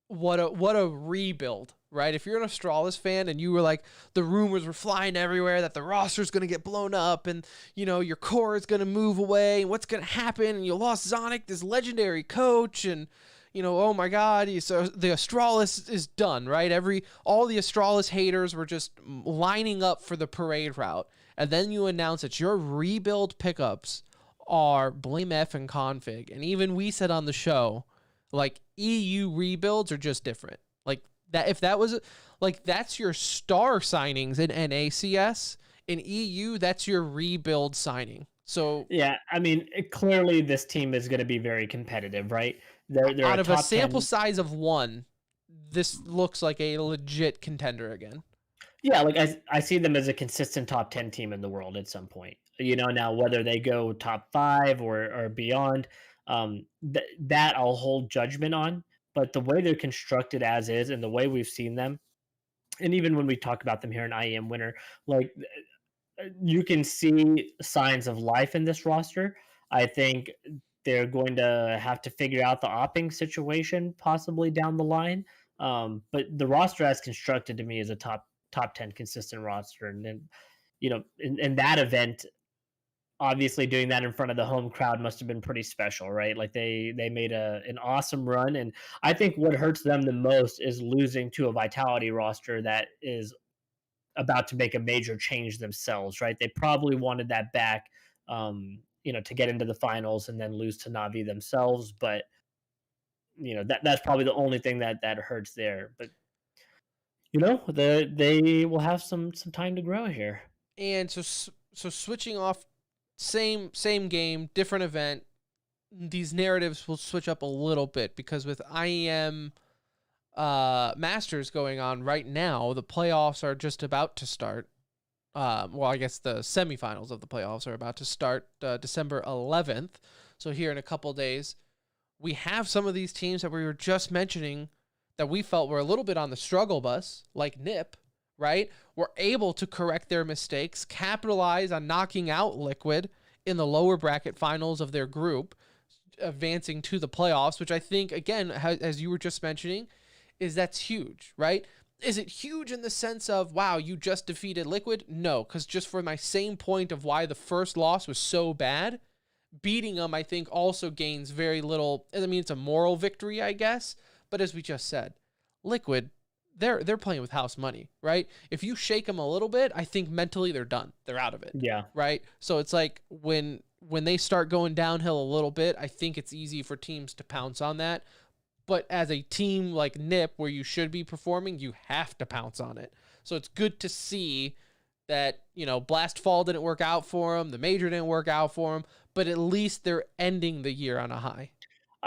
what a rebuild, right? If you're an Astralis fan and you were like, the rumors were flying everywhere that the roster's going to get blown up and, your core is going to move away and what's going to happen, and you lost Zonic, this legendary coach, and, oh my God, so the Astralis is done, right? All the Astralis haters were just lining up for the parade route. And then you announce that your rebuild pickups are Blame F and Config. And even we said on the show, like, EU rebuilds are just different. Like that, if that was like, that's your star signings in NACS. In EU, that's your rebuild signing. So yeah, I mean, clearly this team is going to be very competitive, right? They're out a of a top sample 10. size of 1, this looks like a legit contender again. Yeah, like I see them as a consistent top 10 team in the world at some point. Now whether they go top 5 or beyond, that I'll hold judgment on. But the way they're constructed as is, and the way we've seen them, and even when we talk about them here in IEM Winter, like you can see signs of life in this roster. I think they're going to have to figure out the opping situation possibly down the line. But the roster as constructed to me is a top 10 consistent roster. And then, in that event, obviously doing that in front of the home crowd must have been pretty special, right? Like they made an awesome run. And I think what hurts them the most is losing to a Vitality roster that is about to make a major change themselves, right? They probably wanted that back, to get into the finals and then lose to Navi themselves. But that's probably the only thing that hurts there. But they will have some time to grow here. And so switching off, same game, different event. These narratives will switch up a little bit because with IEM Masters going on right now, the playoffs are just about to start. Well, I guess the semifinals of the playoffs are about to start December 11th. So here in a couple days, we have some of these teams that we were just mentioning that we felt were a little bit on the struggle bus, like Nip, right? Were able to correct their mistakes, capitalize on knocking out Liquid in the lower bracket finals of their group, advancing to the playoffs, which I think, again, as you were just mentioning, that's huge, right? Is it huge in the sense of, wow, you just defeated Liquid? No, because just for my same point of why the first loss was so bad, beating them, I think, also gains very little. I mean, it's a moral victory, I guess. But as we just said, Liquid, they're playing with house money, right? If you shake them a little bit, I think mentally they're done. They're out of it. Yeah. Right? So it's like when they start going downhill a little bit, I think it's easy for teams to pounce on that. But as a team like Nip, where you should be performing, you have to pounce on it. So it's good to see that, Blast Fall didn't work out for them. The Major didn't work out for them. But at least they're ending the year on a high.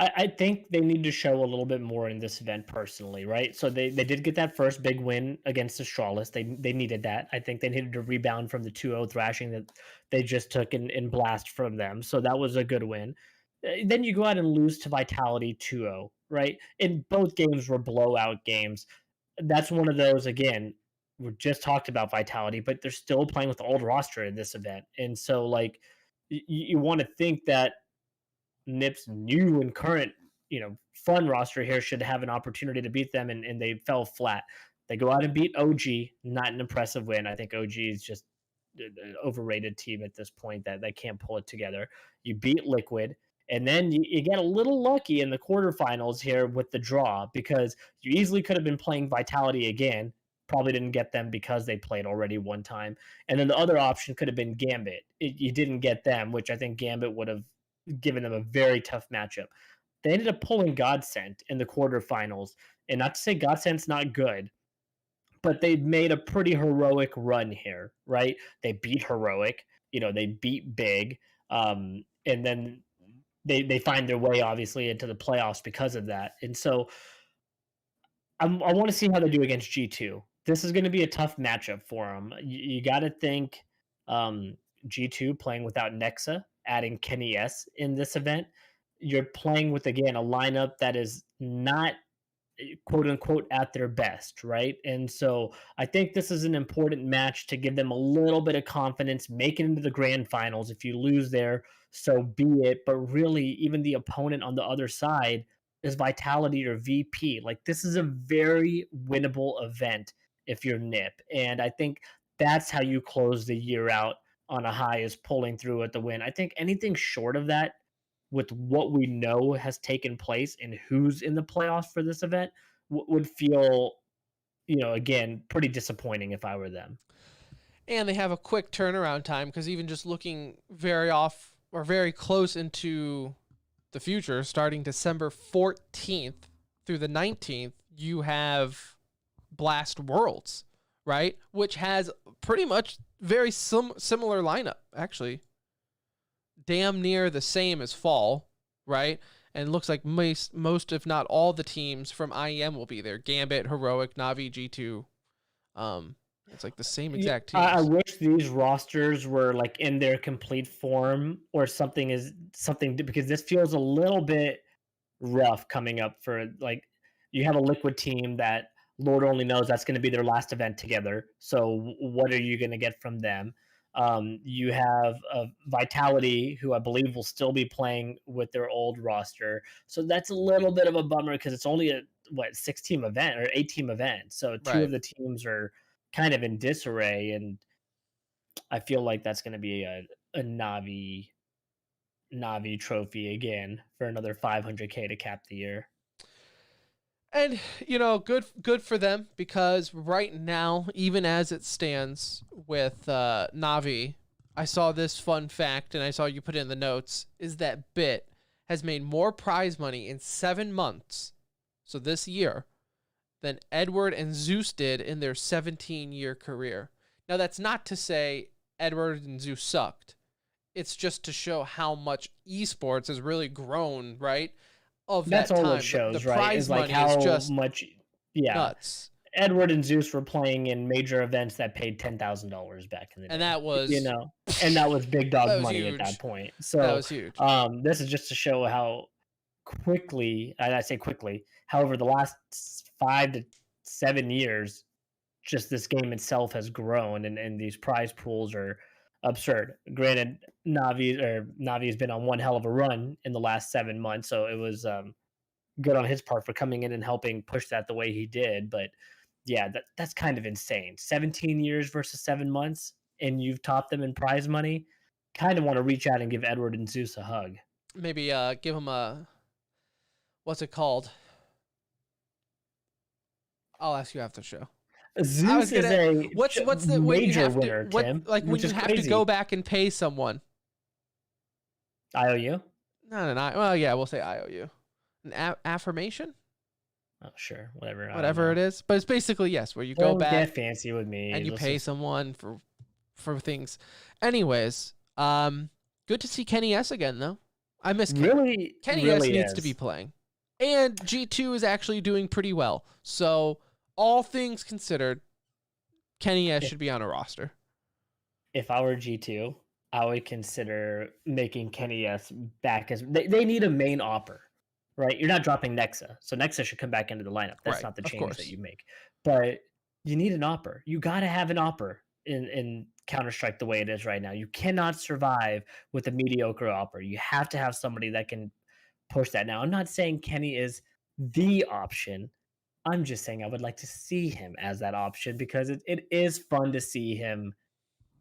I think they need to show a little bit more in this event personally, right? So they did get that first big win against the Strawless. They needed that. I think they needed to rebound from the 2-0 thrashing that they just took in blast from them. So that was a good win. Then you go out and lose to Vitality 2-0, right? And both games were blowout games. That's one of those, again, we just talked about Vitality, but they're still playing with the old roster in this event. And so like you want to think that Nip's new and current, fun roster here should have an opportunity to beat them, and they fell flat. They go out and beat OG, not an impressive win. I think OG is just an overrated team at this point that they can't pull it together. You beat Liquid, and then you get a little lucky in the quarterfinals here with the draw because you easily could have been playing Vitality again. Probably didn't get them because they played already one time. And then the other option could have been Gambit. You didn't get them, which I think Gambit would have given them a very tough matchup. They ended up pulling Godsent in the quarterfinals. And not to say Godsent's not good, but they made a pretty heroic run here, right? They beat Heroic, they beat Big, and then they find their way obviously into the playoffs because of that. And so I want to see how they do against G2. This is going to be a tough matchup for them. You got to think G2 playing without Nexa, adding Kenny S in this event. You're playing with, again, a lineup that is not quote unquote at their best, right? And so I think this is an important match to give them a little bit of confidence, make it into the grand finals. If you lose there, so be it. But really, even the opponent on the other side is Vitality or VP. Like, this is a very winnable event if you're Nip. And I think that's how you close the year out on a high, is pulling through at the win. I think anything short of that, with what we know has taken place and who's in the playoffs for this event, would feel, again, pretty disappointing if I were them. And they have a quick turnaround time because even just looking very off or very close into the future, starting December 14th through the 19th, you have Blast Worlds, right? Which has pretty much very similar lineup, actually. Damn near the same as fall, right? And it looks like most, if not all, the teams from IEM will be there. Gambit, Heroic, Na'Vi, G2. It's like the same exact teams. I wish these rosters were like in their complete form or something, because this feels a little bit rough coming up for, like, you have a Liquid team that Lord only knows that's going to be their last event together. So what are you going to get from them? You have Vitality, who I believe will still be playing with their old roster. So that's a little bit of a bummer because it's only a 6-team event or 8-team event. So two of the teams are kind of in disarray, and I feel like that's going to be a Na'Vi trophy again for another 500K to cap the year. And, good for them, because right now, even as it stands with Na'Vi, I saw this fun fact, and I saw you put it in the notes, is that BIT has made more prize money in 7 months, so this year, than Edward and Zeus did in their 17-year career. Now, that's not to say Edward and Zeus sucked. It's just to show how much esports has really grown, right? That's all time. it shows, the right? prize Is like money how is just much, nuts. Edward and Zeus were playing in major events that paid $10,000 back in the day, and that was and that was big dog money huge. at that point. So that was huge. This is just to show how quickly, and I say quickly, however, the last 5 to 7 years, just this game itself has grown, and these prize pools are absurd. Granted, Na'Vi's been on one hell of a run in the last 7 months, so it was good on his part for coming in and helping push that the way he did. But yeah, that's kind of insane. 17 years versus 7 months, and you've topped them in prize money. Kind of want to reach out and give Edward and Zeus a hug. Maybe give him a, what's it called? I'll ask you after the show. Zeus is a what's the major winner, to, Tim. Like when you have to go back and pay someone. IOU? No. Well, yeah, we'll say IOU. An affirmation? Oh, sure, whatever it is. But it's basically, yes, where you go back. Get fancy with me, and you pay someone for things. Anyways, good to see Kenny S again though. I miss Kenny. Really, Kenny S really needs to be is. playing. And G2 is actually doing pretty well. So, all things considered, Kenny S If, should be on a roster. if I were G2, I would consider making Kenny S back as they need a main opper, right? You're not dropping Nexa, so Nexa should come back into the lineup. That's Right, not the of change that course. you make, but you need an opper. You got to have an opper in Counter Strike the way it is right now. You cannot survive with a mediocre opper. You have to have somebody that can push that. Now, I'm not saying Kenny is the option. I'm just saying I would like to see him as that option because it is fun to see him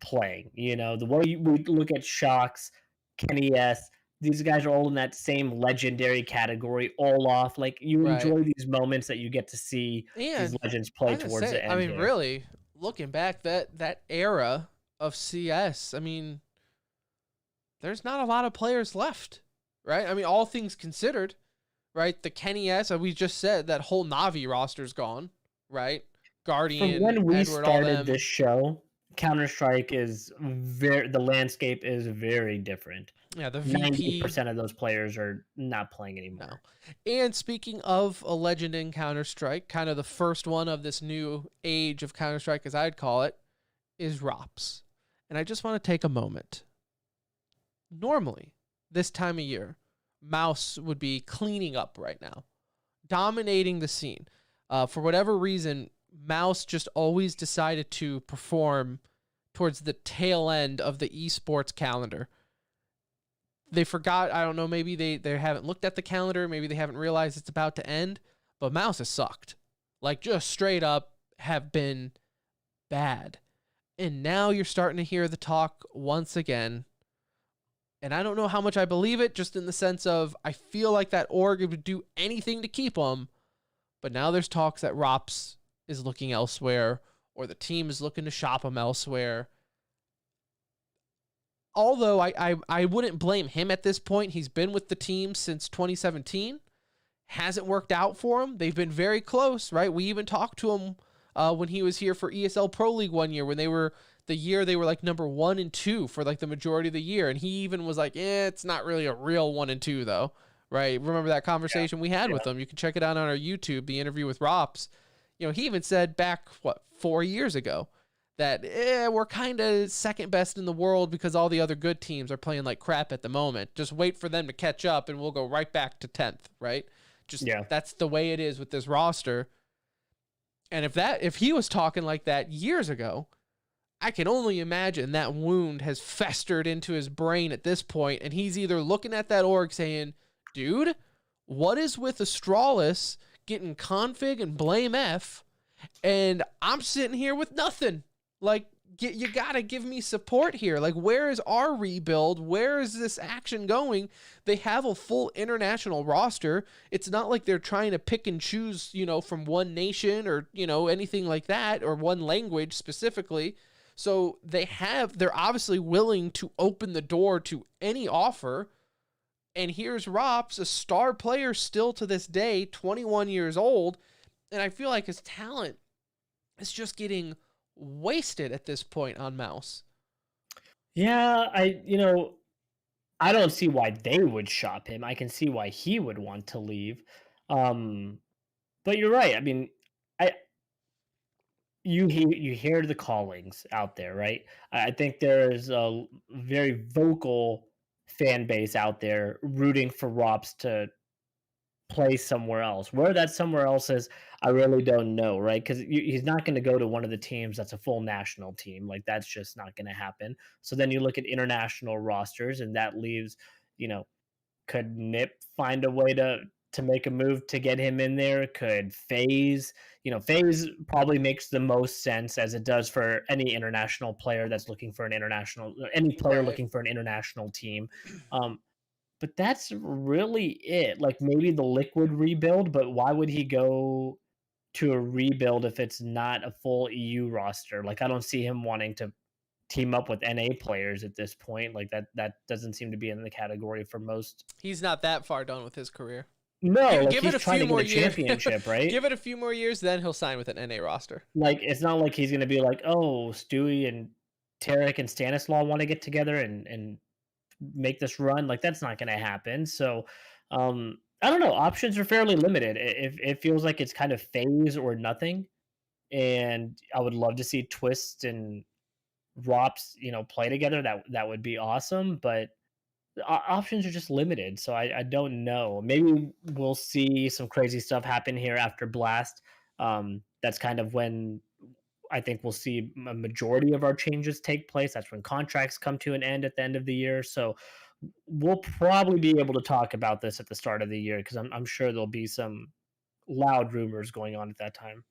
playing. You know, the way we look at Shocks, Kenny S, these guys are all in that same legendary category, all off. Like you Right. enjoy these moments that you get to see these And legends I play was gonna towards say, the I end mean, here. really, looking back, that era of CS, I mean, there's not a lot of players left, right? I mean, all things considered, right? The Kenny S, we just said that whole Navi roster's gone, right? From Guardian, when we Edward, all started them. this show, Counter Strike is the landscape is very different. Yeah, the VP. 90% of those players are not playing No. anymore. And speaking of a legend in Counter-Strike, kind of the first one of this new age of Counter-Strike, as I'd call it, is Rops. And I just want to take a moment. Normally, this time of year, Mouse would be cleaning up right now, dominating the scene. For whatever reason, Mouse just always decided to perform towards the tail end of the esports calendar. They forgot, I don't know, maybe they haven't looked at the calendar, maybe they haven't realized it's about to end, but Mouse has sucked. Like, just straight up have been bad. And now you're starting to hear the talk once again. And I don't know how much I believe it, just in the sense of I feel like that org would do anything to keep him. But now there's talks that Rops is looking elsewhere, or the team is looking to shop him elsewhere. Although I wouldn't blame him at this point. He's been with the team since 2017. Hasn't worked out for him. They've been very close, right? We even talked to him when he was here for ESL Pro League one year, when they were like number 1 and 2 for like the majority of the year. And he even was like, it's not really a real 1 and 2 though. Right. Remember that conversation we had with him? You can check it out on our YouTube, the interview with Rops. You know, he even said back, 4 years ago, that we're kind of second best in the world because all the other good teams are playing like crap at the moment. Just wait for them to catch up and we'll go right back to 10th, right? That's the way it is with this roster. And if he was talking like that years ago, I can only imagine that wound has festered into his brain at this point, and he's either looking at that org saying, dude, what is with Astralis getting config and blame F, and I'm sitting here with nothing? Like, you gotta give me support here. Like, where is our rebuild? Where is this action going? They have a full international roster. It's not like they're trying to pick and choose, from one nation or, anything like that, or one language specifically. So they're obviously willing to open the door to any offer. And here's Rops, a star player still to this day, 21 years old. And I feel like his talent is just getting wasted at this point on Mouse. Yeah, I don't see why they would shop him. I can see why he would want to leave. But you're right. I mean, you hear the callings out there, right? I think there's a very vocal fan base out there rooting for Rops to play somewhere else. Where that somewhere else is, I really don't know, right? Because he's not going to go to one of the teams that's a full national team. Like, that's just not going to happen. So then you look at international rosters, and that leaves, could Nip find a way to make a move to get him in there? Could FaZe? FaZe probably makes the most sense, as it does for any international player that's looking for any player looking for an international team. But that's really it. Like, maybe the Liquid rebuild, but why would he go to a rebuild if it's not a full EU roster? Like, I don't see him wanting to team up with NA players at this point. Like, that doesn't seem to be in the category for most. He's not that far done with his career. No, give he's it a trying few to more get a years. championship, right? Give it a few more years, then he'll sign with an NA roster. Like, it's not like he's going to be like, oh, Stewie and Tarek and Stanislaw want to get together and make this run. Like that's not going to happen. So I don't know. Options are fairly limited. It feels like it's kind of phase or nothing. And I would love to see Twist and Rops, play together. That would be awesome. But options are just limited. So I don't know. Maybe we'll see some crazy stuff happen here after Blast. That's kind of when I think we'll see a majority of our changes take place. That's when contracts come to an end at the end of the year. So we'll probably be able to talk about this at the start of the year because I'm sure there'll be some loud rumors going on at that time.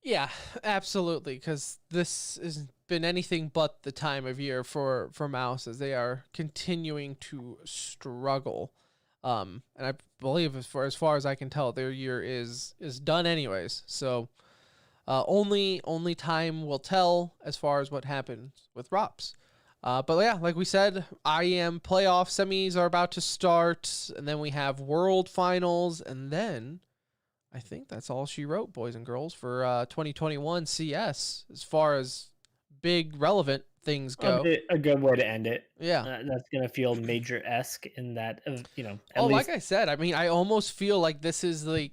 Yeah, absolutely. Because this has been anything but the time of year for Mouse as they are continuing to struggle. And I believe as far as I can tell, their year is done anyways. So only time will tell as far as what happens with Rops. But yeah, like we said, IEM playoff semis are about to start, and then we have World Finals, and then I think that's all she wrote, boys and girls, for 2021 CS as far as big relevant things go. A good way to end it. Yeah, that's gonna feel major-esque in that at least, like I said, I mean, I almost feel like this is the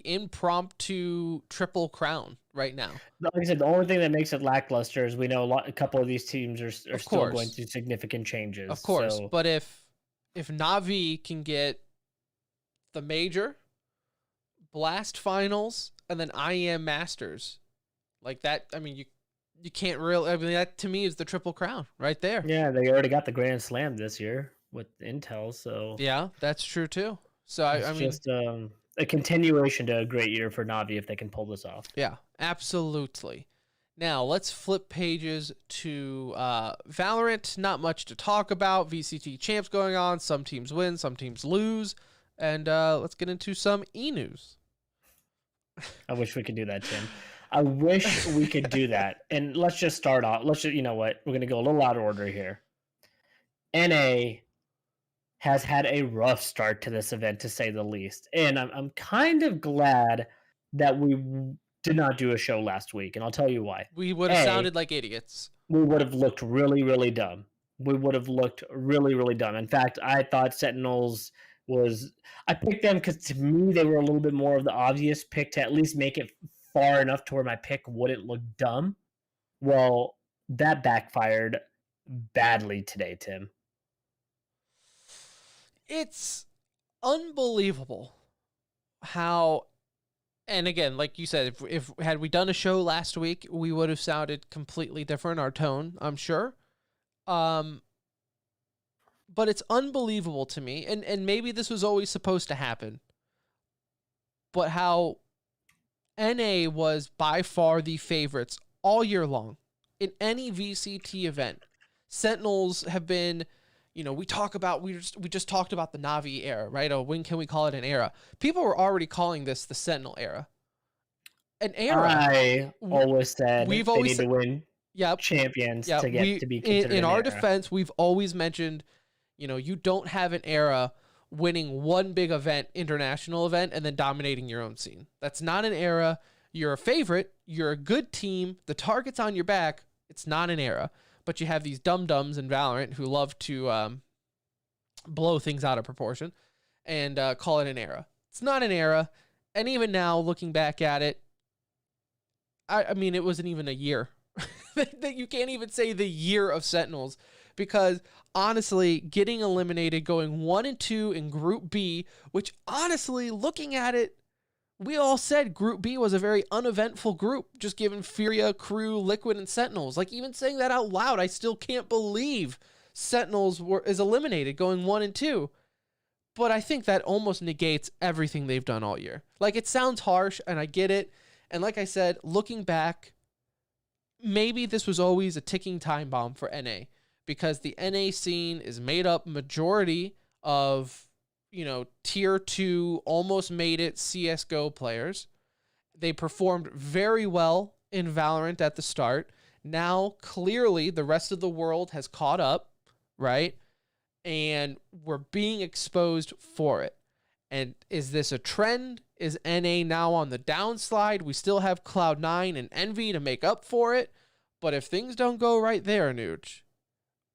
impromptu triple crown right now. Like I said, the only thing that makes it lackluster is we know a couple of these teams are still going through significant changes. Of course, so. But if Na'Vi can get the major, Blast finals, and then IEM Masters, like that, I mean, you can't really. I mean, that to me is the triple crown right there. Yeah, they already got the Grand Slam this year with Intel, so yeah, that's true too. So I mean, just a continuation to a great year for Na'Vi if they can pull this off. Yeah, absolutely. Now, let's flip pages to Valorant. Not much to talk about. VCT champs going on. Some teams win, some teams lose. And let's get into some e-news. I wish we could do that, Tim. I wish we could do that. And let's just start off. You know what? We're going to go a little out of order here. NA has had a rough start to this event, to say the least. And I'm kind of glad that we did not do a show last week, and I'll tell you why. We would have sounded like idiots. We would have looked really, really dumb. We would have looked really, really dumb. In fact, I thought Sentinels I picked them because to me they were a little bit more of the obvious pick to at least make it far enough to where my pick wouldn't look dumb. Well, that backfired badly today, Tim. It's unbelievable how, and again, like you said, if had we done a show last week, we would have sounded completely different, our tone, I'm sure. But it's unbelievable to me, and maybe this was always supposed to happen, but how NA was by far the favorites all year long in any VCT event. Sentinels have been, we just talked about the Na'Vi era, right? Oh, when can we call it an era? People were already calling this the Sentinel era. An era. I always said we've they always need to win champions to get to be considered in our era. defense, we've always mentioned, you don't have an era winning one big event, international event, and then dominating your own scene. That's not an era. You're a favorite. You're a good team. The target's on your back. It's not an era. But you have these dum-dums in Valorant who love to blow things out of proportion and call it an era. It's not an era. And even now, looking back at it, I mean, it wasn't even a year. That you can't even say the year of Sentinels, because honestly, getting eliminated, going 1-2 in Group B, which honestly, looking at it, we all said Group B was a very uneventful group, just given Furia, Crew, Liquid, and Sentinels. Like, even saying that out loud, I still can't believe Sentinels is eliminated going 1-2. But I think that almost negates everything they've done all year. Like, it sounds harsh, and I get it. And like I said, looking back, maybe this was always a ticking time bomb for NA, because the NA scene is made up majority of, tier 2, almost made it CSGO players. They performed very well in Valorant at the start. Now, clearly, the rest of the world has caught up, right? And we're being exposed for it. And is this a trend? Is NA now on the downslide? We still have Cloud9 and Envy to make up for it. But if things don't go right there, Nuge,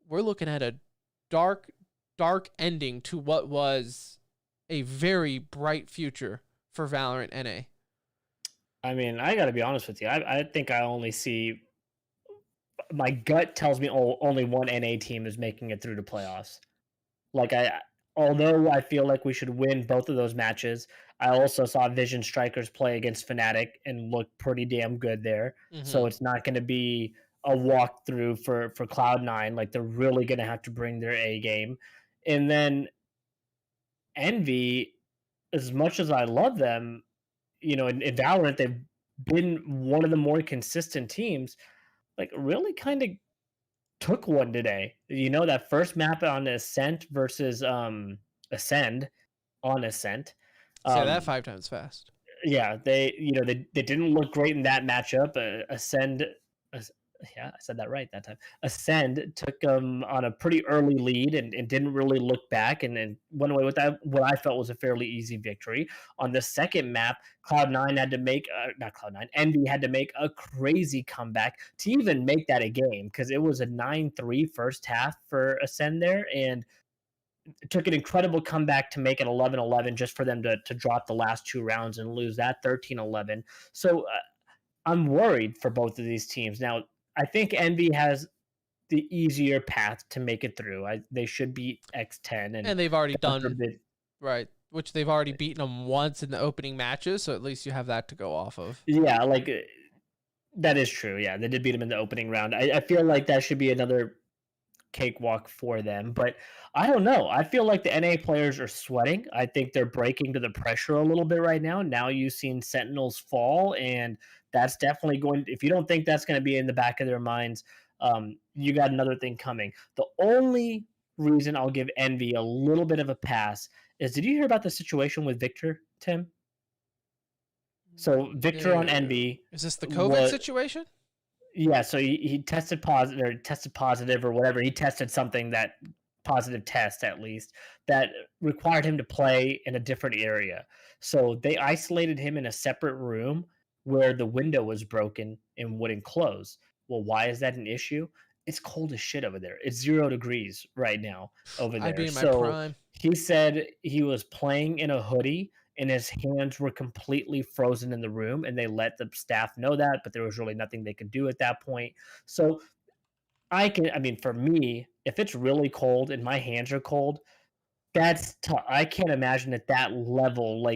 we're looking at a dark, dark ending to what was a very bright future for Valorant NA. I mean, I got to be honest with you. I think I only see my gut tells me only one NA team is making it through to playoffs. Like although I feel like we should win both of those matches, I also saw Vision Strikers play against Fnatic and look pretty damn good there. So it's not going to be a walkthrough for Cloud9. Like they're really going to have to bring their A game. And then Envy, as much as I love them, in Valorant, they've been one of the more consistent teams. Like really kind of took one today. That first map on Ascent versus Ascend on Ascent. Say that 5 times fast. Yeah, they didn't look great in that matchup. Ascend, yeah, I said that right that time. Ascend took them on a pretty early lead and didn't really look back and then went away with that what I felt was a fairly easy victory. On the second map, Cloud9 had to make not Cloud9, Envy had to make a crazy comeback to even make that a game because it was a 9-3 first half for Ascend there, and it took an incredible comeback to make it 11-11 just for them to drop the last 2 rounds and lose that 13-11. So I'm worried for both of these teams. Now, I think Envy has the easier path to make it through. They should beat X10. And they've already done, right, which they've already beaten them once in the opening matches, so at least you have that to go off of. Yeah, like, that is true. Yeah, they did beat them in the opening round. I feel like that should be another cakewalk for them, but I don't know. I feel like the NA players are sweating. I think they're breaking to the pressure a little bit right now. Now you've seen Sentinels fall, and that's definitely going. If you don't think that's going to be in the back of their minds, you got another thing coming. The only reason I'll give Envy a little bit of a pass is, did you hear about the situation with Victor, Tim? So Victor on Envy. Is this the COVID situation? Yeah, so he tested positive or whatever. He tested something, that positive test at least, that required him to play in a different area. So they isolated him in a separate room where the window was broken and wouldn't close. Well, why is that an issue? It's cold as shit over there. It's 0 degrees right now over there. I'd be in my prime. He said he was playing in a hoodie and his hands were completely frozen in the room, and they let the staff know that, but there was really nothing they could do at that point. So for me, if it's really cold and my hands are cold, that's tough. I can't imagine at that level.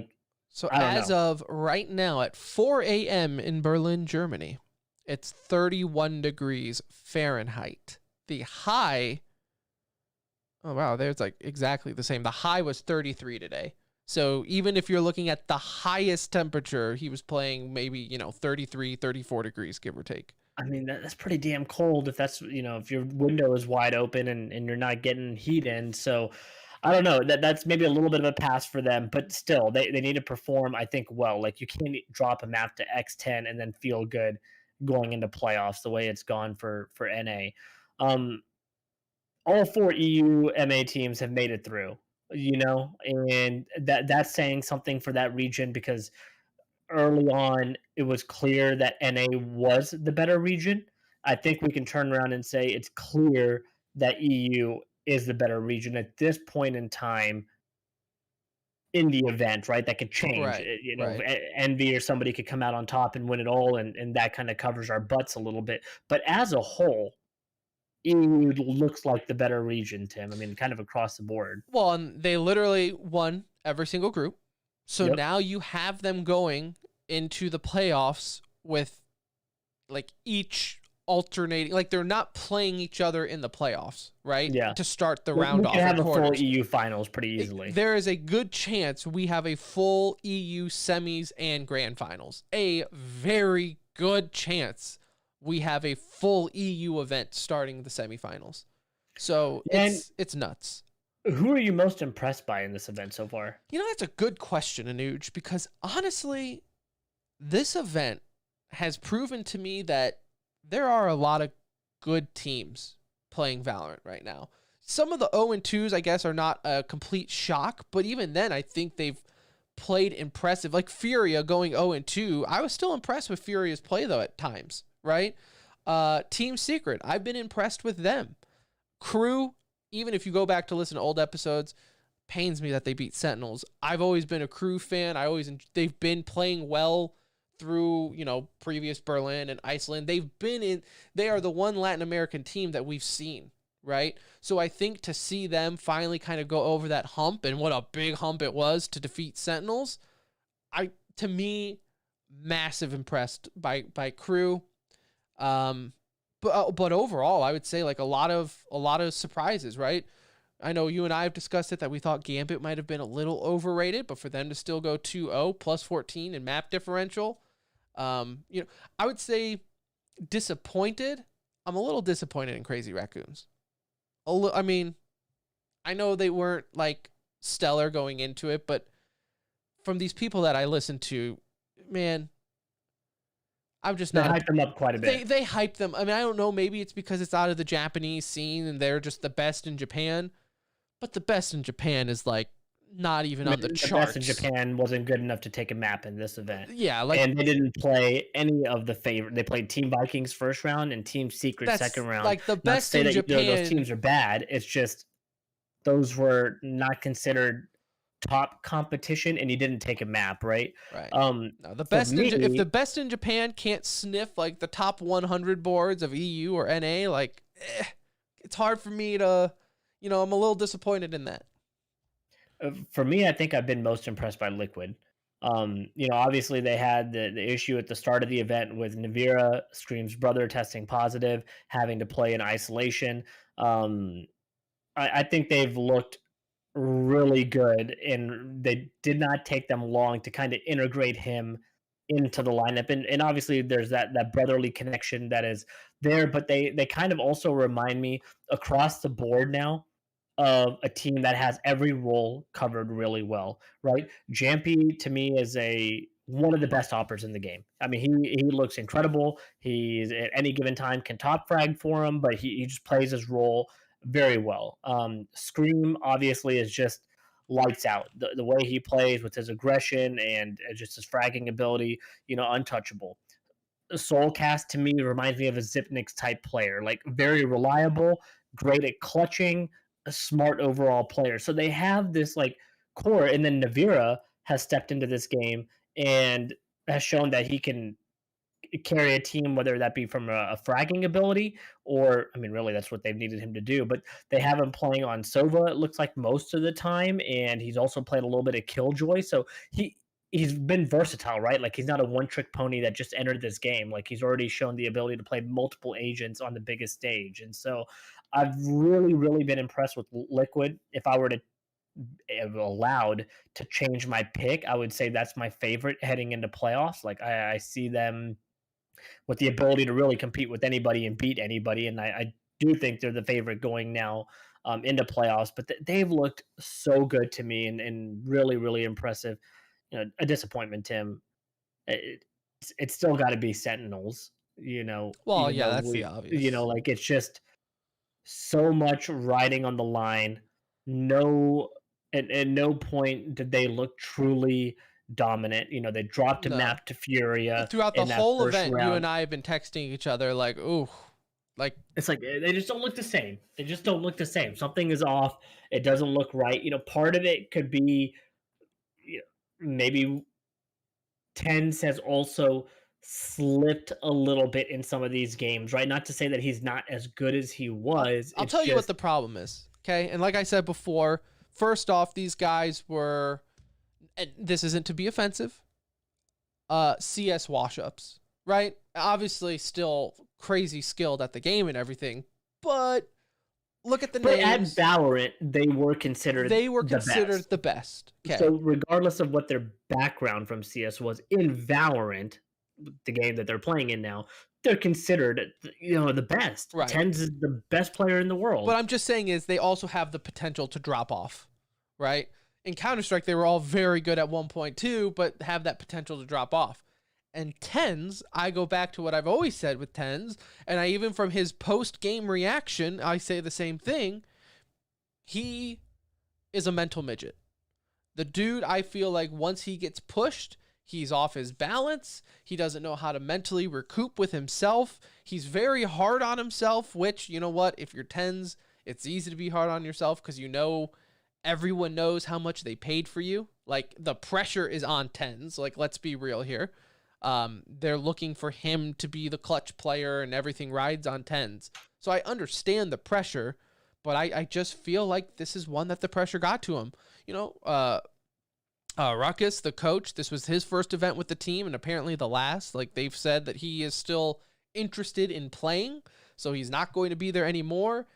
So as of right now at 4 a.m. in Berlin, Germany, it's 31 degrees Fahrenheit. The high, oh wow, there's like exactly the same. The high was 33 today. So even if you're looking at the highest temperature, he was playing maybe, 33, 34 degrees, give or take. I mean, that's pretty damn cold if that's, if your window is wide open and you're not getting heat in. So I don't know, that's maybe a little bit of a pass for them, but still they need to perform, I think, well. Like, you can't drop a map to X10 and then feel good going into playoffs the way it's gone for NA. All 4 EU MA teams have made it through. And that's saying something for that region, because early on it was clear that NA was the better region. I think we can turn around and say it's clear that EU is the better region at this point in time in the event, right? That could change. Right. Envy or somebody could come out on top and win it all, and that kind of covers our butts a little bit. But as a whole, EU looks like the better region, Tim. I mean, kind of across the board. Well, and they literally won every single group. So now you have them going into the playoffs with like each alternating, like they're not playing each other in the playoffs, right? Yeah. To start the round off. We can have a full EU finals pretty easily. There is a good chance we have a full EU semis and grand finals. A very good chance we have a full EU event starting the semifinals. So it's nuts. Who are you most impressed by in this event so far? That's a good question, Anuj, because honestly, this event has proven to me that there are a lot of good teams playing Valorant right now. Some of the 0-2s, I guess, are not a complete shock, but even then, I think they've played impressive. Like Furia going 0-2, I was still impressed with Furia's play, though, at times, right? Team Secret, I've been impressed with them. Crew, even if you go back to listen to old episodes, pains me that they beat Sentinels. I've always been a Crew fan. They've been playing well through, previous Berlin and Iceland. They are the one Latin American team that we've seen, right? So I think to see them finally kind of go over that hump, and what a big hump it was to defeat Sentinels, to me, massive impressed by Crew. But overall, I would say like a lot of surprises, right? I know you and I have discussed it that we thought Gambit might have been a little overrated, but for them to still go 2-0 plus 14 in map differential, I would say disappointed. I'm a little disappointed in Crazy Raccoons. I mean, I know they weren't like stellar going into it, but from these people that I listen to, man, I'm just not. They hyped them up quite a bit. They hyped them. I mean, I don't know. Maybe it's because it's out of the Japanese scene and they're just the best in Japan. But the best in Japan is like not even on the charts. The best in Japan wasn't good enough to take a map in this event. Yeah, and they didn't play any of the favorite. They played Team Vikings first round and Team Secret second round. Like the best in Japan. Those teams are bad. It's just those were not considered top competition, and you didn't take a map, right? Right. No, the best if the best in Japan can't sniff like the top 100 boards of EU or NA, like it's hard for me to. I'm a little disappointed in that. For me, I think I've been most impressed by Liquid. Obviously they had the issue at the start of the event with Navira, Scream's brother, testing positive, having to play in isolation. I think they've looked really good, and they did not take them long to kind of integrate him into the lineup. And obviously there's that brotherly connection that is there, but they kind of also remind me across the board now of a team that has every role covered really well, right? Jampy to me is one of the best hoppers in the game. I mean, he looks incredible. He's at any given time can top frag for him, but he just plays his role very well. Scream obviously is just lights out. The way he plays with his aggression and just his fragging ability, untouchable. Soulcast to me reminds me of a Zipnix type player, like very reliable, great at clutching, a smart overall player. So they have this like core, and then Navira has stepped into this game and has shown that he can carry a team, whether that be from a fragging ability or, I mean, really that's what they've needed him to do. But they have him playing on Sova, it looks like most of the time, and he's also played a little bit of Killjoy. So he's been versatile, right? Like he's not a one-trick pony that just entered this game. Like he's already shown the ability to play multiple agents on the biggest stage. And so I've really, really been impressed with Liquid. If I were to allowed to change my pick, I would say that's my favorite heading into playoffs. Like I see them with the ability to really compete with anybody and beat anybody. And I do think they're the favorite going now into playoffs, but they've looked so good to me and really, really impressive. A disappointment, Tim. It's still got to be Sentinels, Well, yeah, that's the obvious. Like it's just so much riding on the line. At no point did they look truly dominant. They dropped a map to Furia throughout the whole event. You and I have been texting each other like, "Ooh, like it's like they just don't look the same. They just don't look the same. Something is off. It doesn't look right." Part of it could be, maybe Tens has also slipped a little bit in some of these games, right? Not to say that he's not as good as he was. I'll tell you what the problem is, okay? And like I said before, first off, these guys were, and this isn't to be offensive, CS wash-ups, right? Obviously still crazy skilled at the game and everything, but look at the names. At Valorant, they were considered the best. Okay. So regardless of what their background from CS was, in Valorant, the game that they're playing in now, they're considered, the best. Right. Tens is the best player in the world. What I'm just saying is they also have the potential to drop off, right? In Counter-Strike, they were all very good at 1.2, but have that potential to drop off. And Tens, I go back to what I've always said with Tens, and I even from his post-game reaction, I say the same thing. He is a mental midget. The dude, I feel like once he gets pushed, he's off his balance. He doesn't know how to mentally recoup with himself. He's very hard on himself, which, you know what, if you're Tens, It's easy to be hard on yourself because you know everyone knows how much they paid for you. Like, the pressure is on tens. Like, let's be real here. They're looking for him to be the clutch player and everything rides on tens. So I understand the pressure, but I just feel like this is one that the pressure got to him. You know, Ruckus, the coach, this was his first event with the team and apparently the last. Like, they've said that he is still interested in playing, so he's not going to be there anymore.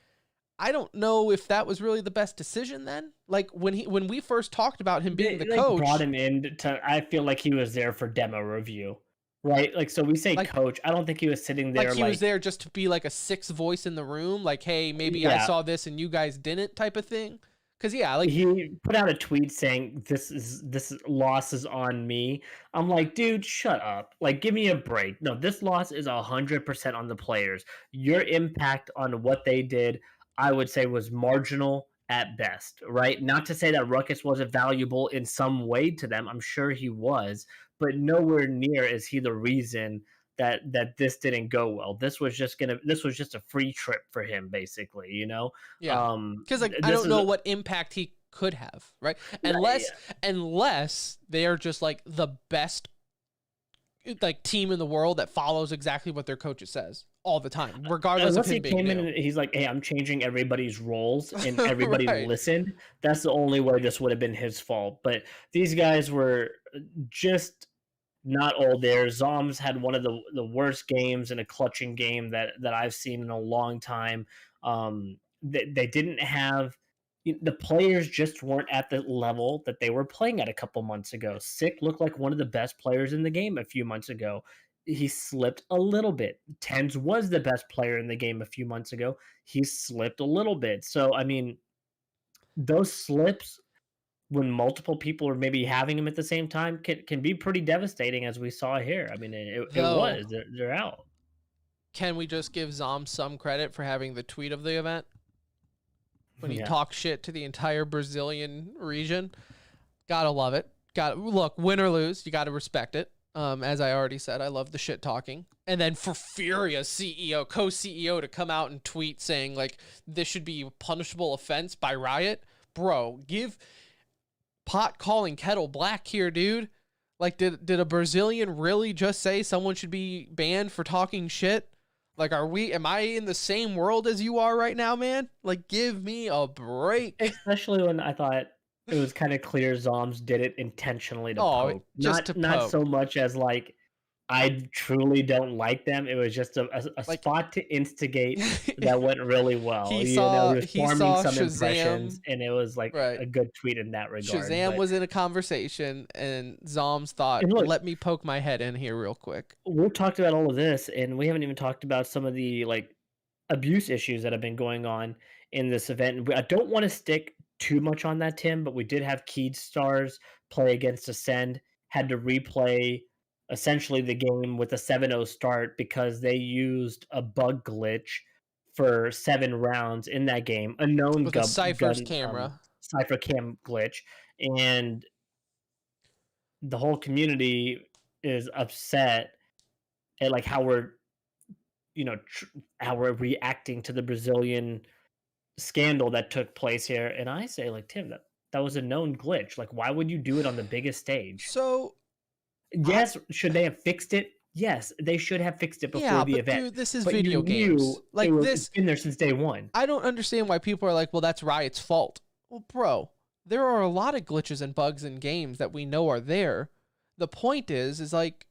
I don't know if that was really the best decision then. Like, when we first talked about him being the coach, brought him in to, I feel like he was there for demo review, right? Like, so we say like, coach. I don't think he was sitting there like he was there just to be like a sixth voice in the room. Like, hey, maybe I saw this and you guys didn't, type of thing. Because like he put out a tweet saying this loss is on me. I'm like, dude, shut up. Like, give me a break. No, this loss is 100% on the players. Your impact on what they did, I would say, was marginal at best, right? Not to say that Ruckus wasn't valuable in some way to them. I'm sure he was, but nowhere near is he the reason that this didn't go well. This was just a free trip for him, basically, you know? Yeah. Because like I don't know what impact he could have, right? Unless they are just like the best like team in the world that follows exactly what their coach says all the time, regardless of him being new. And he's like, hey, I'm changing everybody's roles and everybody listened. That's the only way this would have been his fault. But these guys were just not all there. Zoms had one of the worst games in a clutching game that I've seen in a long time. They didn't have the players just weren't at the level that they were playing at a couple months ago. Sick looked like one of the best players in the game a few months ago. He slipped a little bit. Tens was the best player in the game a few months ago. He slipped a little bit. So, I mean, those slips when multiple people are maybe having them at the same time can be pretty devastating, as we saw here. I mean, it was. They're out. Can we just give Zom some credit for having the tweet of the event? When he talks shit to the entire Brazilian region. Gotta love it. Look, win or lose, you gotta respect it. As I already said, I love the shit talking. And then for Furia's CEO, co-CEO, to come out and tweet saying, like, this should be a punishable offense by Riot. Bro, give pot calling kettle black here, dude. Like, did a Brazilian really just say someone should be banned for talking shit? Like, am I in the same world as you are right now, man? Like, give me a break. Especially when I thought it was kind of clear Zoms did it intentionally to poke. Not so much as, like, I truly don't like them. It was just a like, spot to instigate that went really well. He was forming some impressions, and it was like a good tweet in that regard. Shazam was in a conversation, and Zoms thought, let me poke my head in here real quick. We've talked about all of this, and we haven't even talked about some of the like abuse issues that have been going on in this event. I don't want to stick too much on that, Tim, but we did have Keyed Stars play against Ascend, had to replay essentially the game with a 7-0 start because they used a bug glitch for 7 rounds in that game. A known with a Cypher's camera. Cypher cam glitch. And the whole community is upset at like how we're reacting to the Brazilian scandal that took place here. And I say, like, Tim, that was a known glitch. Like, why would you do it on the biggest stage? So yes, should they have fixed it? Yes, they should have fixed it before the event. Dude, this is video games. Like, it's been there since day one. I don't understand why people are like, well, that's Riot's fault. Well, bro, there are a lot of glitches and bugs in games that we know are there. The point is like,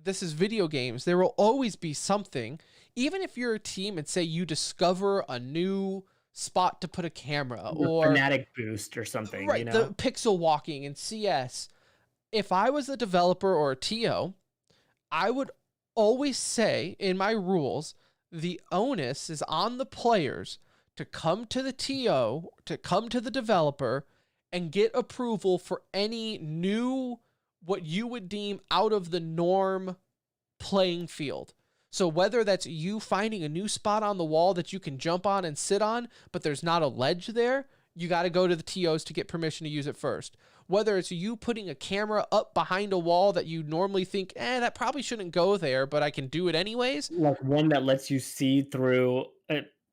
this is video games. There will always be something. Even if you're a team and say you discover a new spot to put a camera or fanatic boost or something, right? The pixel walking in CS. If I was a developer or a TO, I would always say in my rules, the onus is on the players to come to the TO, to come to the developer and get approval for any new, what you would deem out of the norm playing field. So whether that's you finding a new spot on the wall that you can jump on and sit on, but there's not a ledge there, you got to go to the TOs to get permission to use it first. Whether it's you putting a camera up behind a wall that you normally think, that probably shouldn't go there, but I can do it anyways. Like one that lets you see through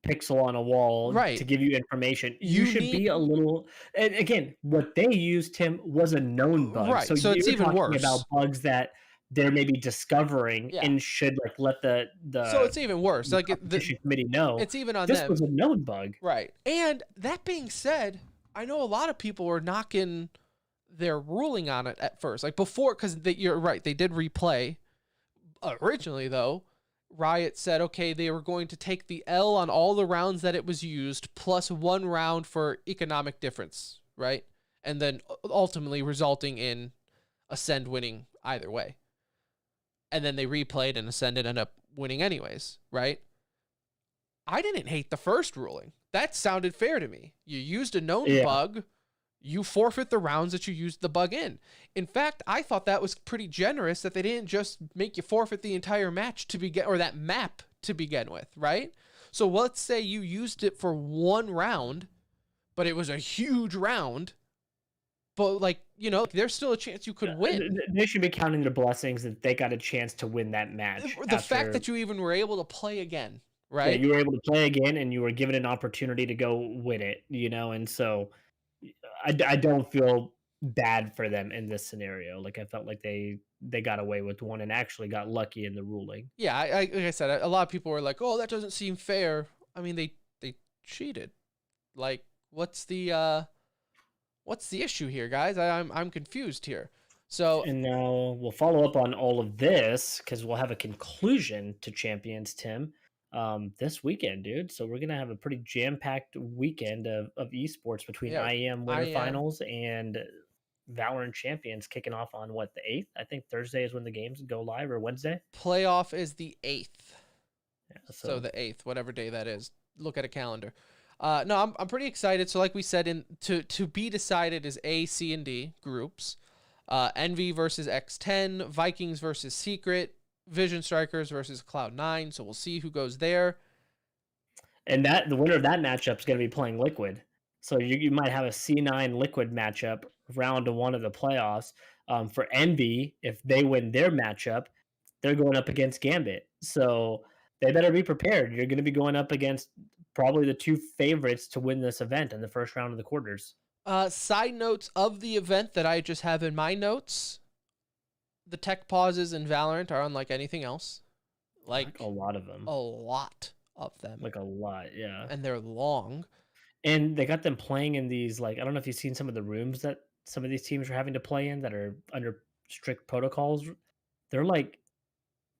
pixel on a wall to Right. give you information. You You should need be a little. And again, what they used, Tim, was a known bug. So right. So it's you're even talking about worse. bugs that they're maybe discovering Yeah. and should like let So it's even worse. the Like competition committee know. it's even on This them. was a known bug. Right. And that being said, I know a lot of people were knocking their ruling on it at first. Like before, because you're right, they did replay. Originally, though, Riot said, okay, they were going to take the L on all the rounds that it was used, plus 1 round for economic difference, right? And then ultimately resulting in Ascend winning either way. And then they replayed and Ascend ended up winning anyways, right? I didn't hate the first ruling. That sounded fair to me. You used a known bug, you forfeit the rounds that you used the bug in. In fact, I thought that was pretty generous that they didn't just make you forfeit the entire match to begin, or that map to begin with, right? So let's say you used it for 1 round, but it was a huge round. But like, there's still a chance you could win. They should be counting their blessings that they got a chance to win that match. The fact that you even were able to play again, right? Yeah, you were able to play again and you were given an opportunity to go win it, and so I don't feel bad for them in this scenario. Like I felt like they got away with one and actually got lucky in the ruling. Yeah, like I said, a lot of people were like, "Oh, that doesn't seem fair." I mean, they cheated. Like, what's the issue here, guys? I'm confused here. So, And now we'll follow up on all of this because we'll have a conclusion to Champions, Tim, this weekend, dude. So we're gonna have a pretty jam-packed weekend of esports between yeah, IEM Winter Finals and Valorant Champions kicking off on what, the 8th? I think Thursday is when the games go live, or Wednesday. playoff is the 8th. Yeah, So the 8th, whatever day that is. Look at a calendar. No, I'm pretty excited. So like we said, to be decided is A, C, and D groups. Envy versus X10, Vikings versus Secret, Vision Strikers versus Cloud9. So we'll see who goes there. And the winner of that matchup is going to be playing Liquid. So you might have a C9 Liquid matchup round 1 of the playoffs. For Envy, if they win their matchup, they're going up against Gambit. So they better be prepared. You're going to be going up against probably the 2 favorites to win this event in the first round of the quarters. Side notes of the event that I just have in my notes: the tech pauses in Valorant are unlike anything else. Like a lot of them. A lot of them. Like a lot, yeah. And they're long. And they got them playing in these, like, I don't know if you've seen some of the rooms that some of these teams are having to play in that are under strict protocols. They're like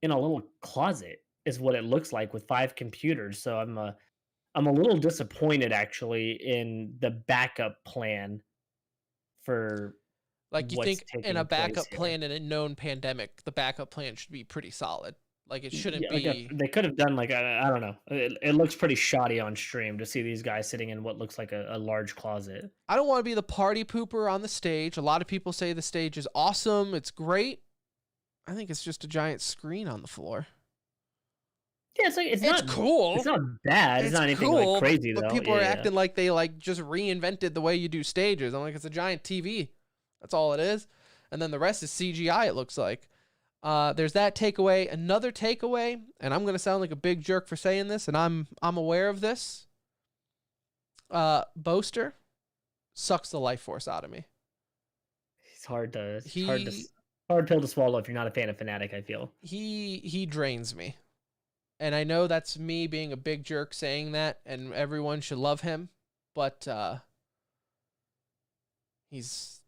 in a little closet is what it looks like, with 5 computers. So I'm a little disappointed actually in the backup plan for, like, you what's think in a taking place backup here. plan in a known pandemic, the backup plan should be pretty solid. Like, it shouldn't Yeah, be. they could have done, like, I don't know. It looks pretty shoddy on stream to see these guys sitting in what looks like a large closet. I don't want to be the party pooper on the stage. A lot of people say the stage is awesome. It's great. I think it's just a giant screen on the floor. Yeah, it's not cool. It's not bad. It's not anything cool, like crazy though. But people are acting like they like just reinvented the way you do stages. I'm like, it's a giant TV. That's all it is. And then the rest is CGI, it looks like. There's that takeaway. Another takeaway, and I'm gonna sound like a big jerk for saying this, and I'm aware of this. Boaster sucks the life force out of me. It's hard pill to swallow if you're not a fan of Fnatic, I feel. He drains me. And I know that's me being a big jerk saying that, and everyone should love him, but he's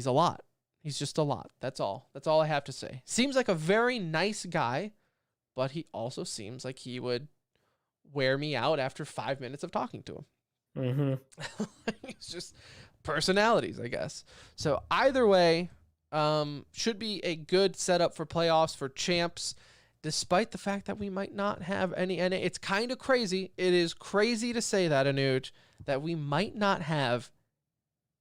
a lot. He's just a lot. That's all. That's all I have to say. Seems like a very nice guy, but he also seems like he would wear me out after 5 minutes of talking to him. Mm-hmm. It's just personalities, I guess. So either way, should be a good setup for playoffs for champs. Despite the fact that we might not have any NA, it's kind of crazy. It is crazy to say that, Anuj, that we might not have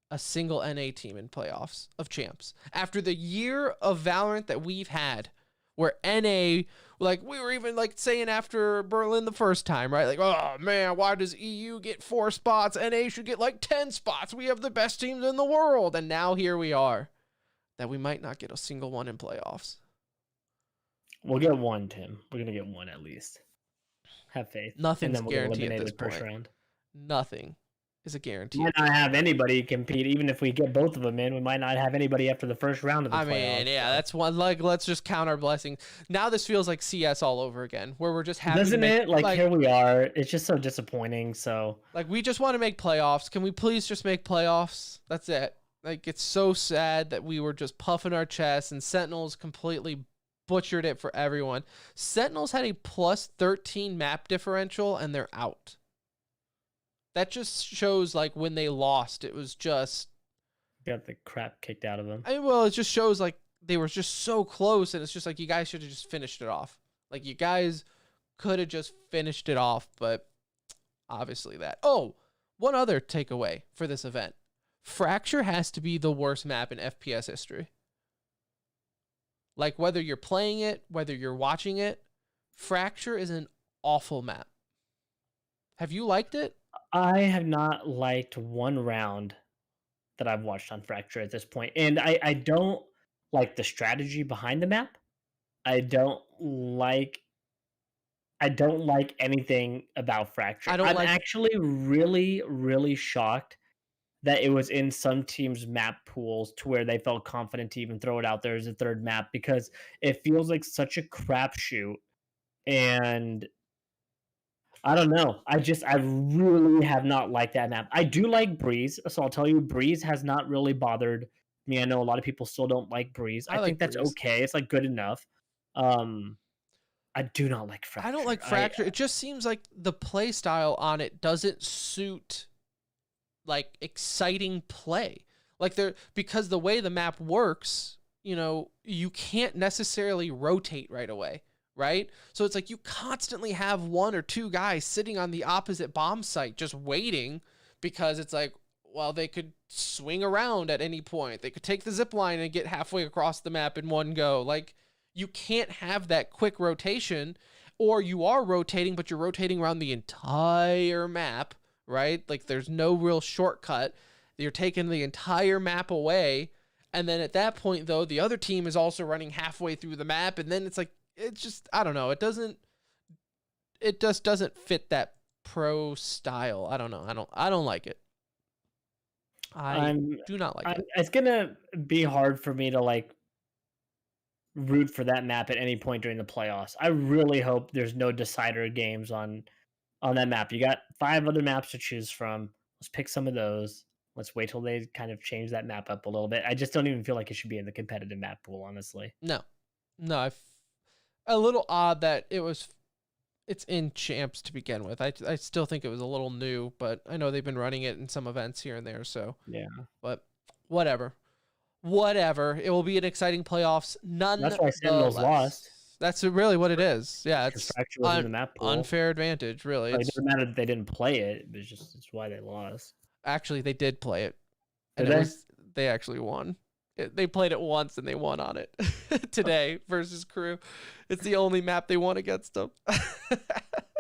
a single NA team in playoffs of champs. After the year of Valorant that we've had, where NA, like we were even like saying after Berlin the first time, right? Like, oh man, why does EU get 4 spots? NA should get like 10 spots. We have the best teams in the world. And now here we are, that we might not get a single one in playoffs. We'll get one, Tim. We're going to get one at least. Have faith. And Nothing's then we'll get guaranteed at eliminated this first point. round. Nothing is a guarantee. Might not have anybody compete, even if we get both of them in. We might not have anybody after the first round of the I playoffs. mean, yeah, that's one. Like, let's just count our blessings. Now this feels like CS all over again, where we're just happy. Doesn't it? Like, here we are. It's just so disappointing. So, like, we just want to make playoffs. Can we please just make playoffs? That's it. Like, it's so sad that we were just puffing our chests and Sentinels completely butchered it for everyone. Sentinels had a plus 13 map differential and they're out. That just shows, like, when they lost, it was just... got the crap kicked out of them. Well, it just shows, like, they were just so close, and it's just like, you guys should have just finished it off. Like, you guys could have just finished it off, but obviously that. Oh, one other takeaway for this event. Fracture has to be the worst map in FPS history. Like, whether you're playing it, whether you're watching it, Fracture is an awful map. Have you liked it? I have not liked one round that I've watched on Fracture at this point. And I don't like the strategy behind the map. I don't like anything about Fracture. I'm actually really, really shocked that it was in some teams' map pools to where they felt confident to even throw it out there as a third map, because it feels like such a crapshoot. And I don't know. I really have not liked that map. I do like Breeze, so I'll tell you, Breeze has not really bothered me. I know a lot of people still don't like Breeze. I think that's okay. It's like good enough. I do not like Fracture. I don't like Fracture. It just seems like the play style on it doesn't suit like exciting play. Like because the way the map works, you know, you can't necessarily rotate right away. Right? So it's like you constantly have one or two guys sitting on the opposite bomb site just waiting, because it's like, well, they could swing around at any point. They could take the zip line and get halfway across the map in one go. Like, you can't have that quick rotation, or you are rotating, but you're rotating around the entire map, right? Like, there's no real shortcut. You're taking the entire map away. And then at that point, though, the other team is also running halfway through the map. And then it's like, it's just, I don't know. It just doesn't fit that pro style. I don't know. I don't like it. I do not like it. It's going to be hard for me to like root for that map at any point during the playoffs. I really hope there's no decider games on that map. You got 5 other maps to choose from. Let's pick some of those. Let's wait till they kind of change that map up a little bit. I just don't even feel like it should be in the competitive map pool, honestly. No, a little odd that it's in champs to begin with. I still think it was a little new, but I know they've been running it in some events here and there. So yeah, but whatever. It will be an exciting playoffs. That's why Sentinels lost. That's really what it is. Yeah, it's in the map pool. Unfair advantage, really. It doesn't matter that they didn't play it. It's why they lost. Actually, they did play it. And they actually won. They played it once and they won on it today versus Crew. It's the only map they won against them.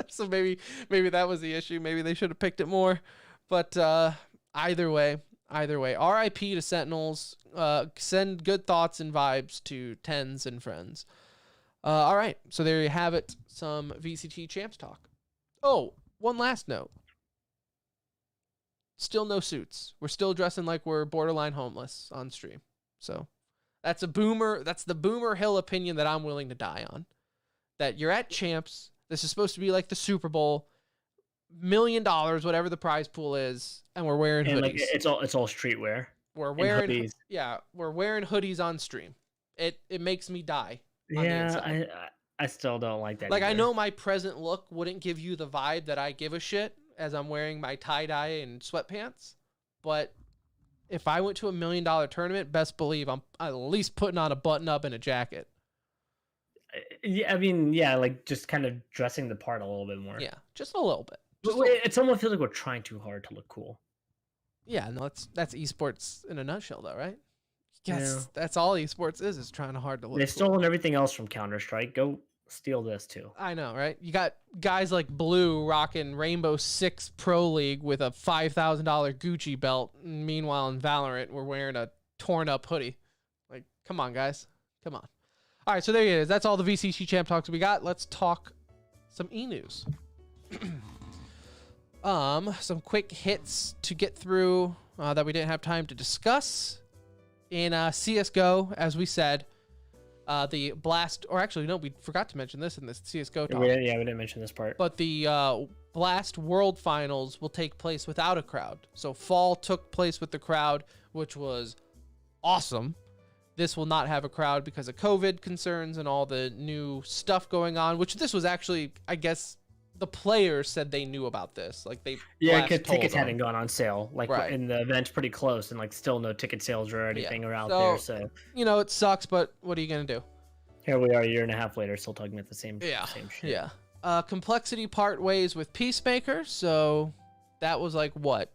So maybe that was the issue. Maybe they should have picked it more. But either way, RIP to Sentinels. Send good thoughts and vibes to Tens and friends. All right, so there you have it. Some VCT champs talk. Oh, one last note. Still no suits. We're still dressing like we're borderline homeless on stream. So that's the Boomer Hill opinion that I'm willing to die on. That you're at champs. This is supposed to be like the Super Bowl, $1 million, whatever the prize pool is, and we're wearing hoodies. Like, it's all streetwear. We're wearing hoodies. Yeah, we're wearing hoodies on stream. It makes me die. Yeah, I still don't like that. Like, either. I know my present look wouldn't give you the vibe that I give a shit as I'm wearing my tie-dye and sweatpants, but if I went to $1 million tournament, best believe I'm at least putting on a button-up and a jacket. Yeah, I mean, yeah, like just kind of dressing the part a little bit more. Yeah, just a little bit. It almost feels like we're trying too hard to look cool. Yeah, no, that's esports in a nutshell, though, right? Yes, that's all esports is trying hard to look. They've stolen everything else from Counter-Strike. Go steal this too. I know, right? You got guys like Blue rocking Rainbow Six Pro League with a $5,000 Gucci belt. Meanwhile, in Valorant, we're wearing a torn up hoodie. Like, come on, guys. Come on. All right, so there it is. That's all the VCT champ talks we got. Let's talk some e-news. Some quick hits to get through that we didn't have time to discuss. In CSGO, as we said, the Blast, or actually, no, we forgot to mention this in the CSGO talk. We didn't mention this part. But the Blast World Finals will take place without a crowd. So Fall took place with the crowd, which was awesome. This will not have a crowd because of COVID concerns and all the new stuff going on, which this was actually, I guess, the players said they knew about this. Like because tickets hadn't gone on sale. Like Right. in the event's pretty close, and like still no ticket sales or anything around So, there. So it sucks, but what are you gonna do? here we are, a year and a half later, still talking about the same shit. Yeah. Complexity part ways with Peacemaker, so that was like what?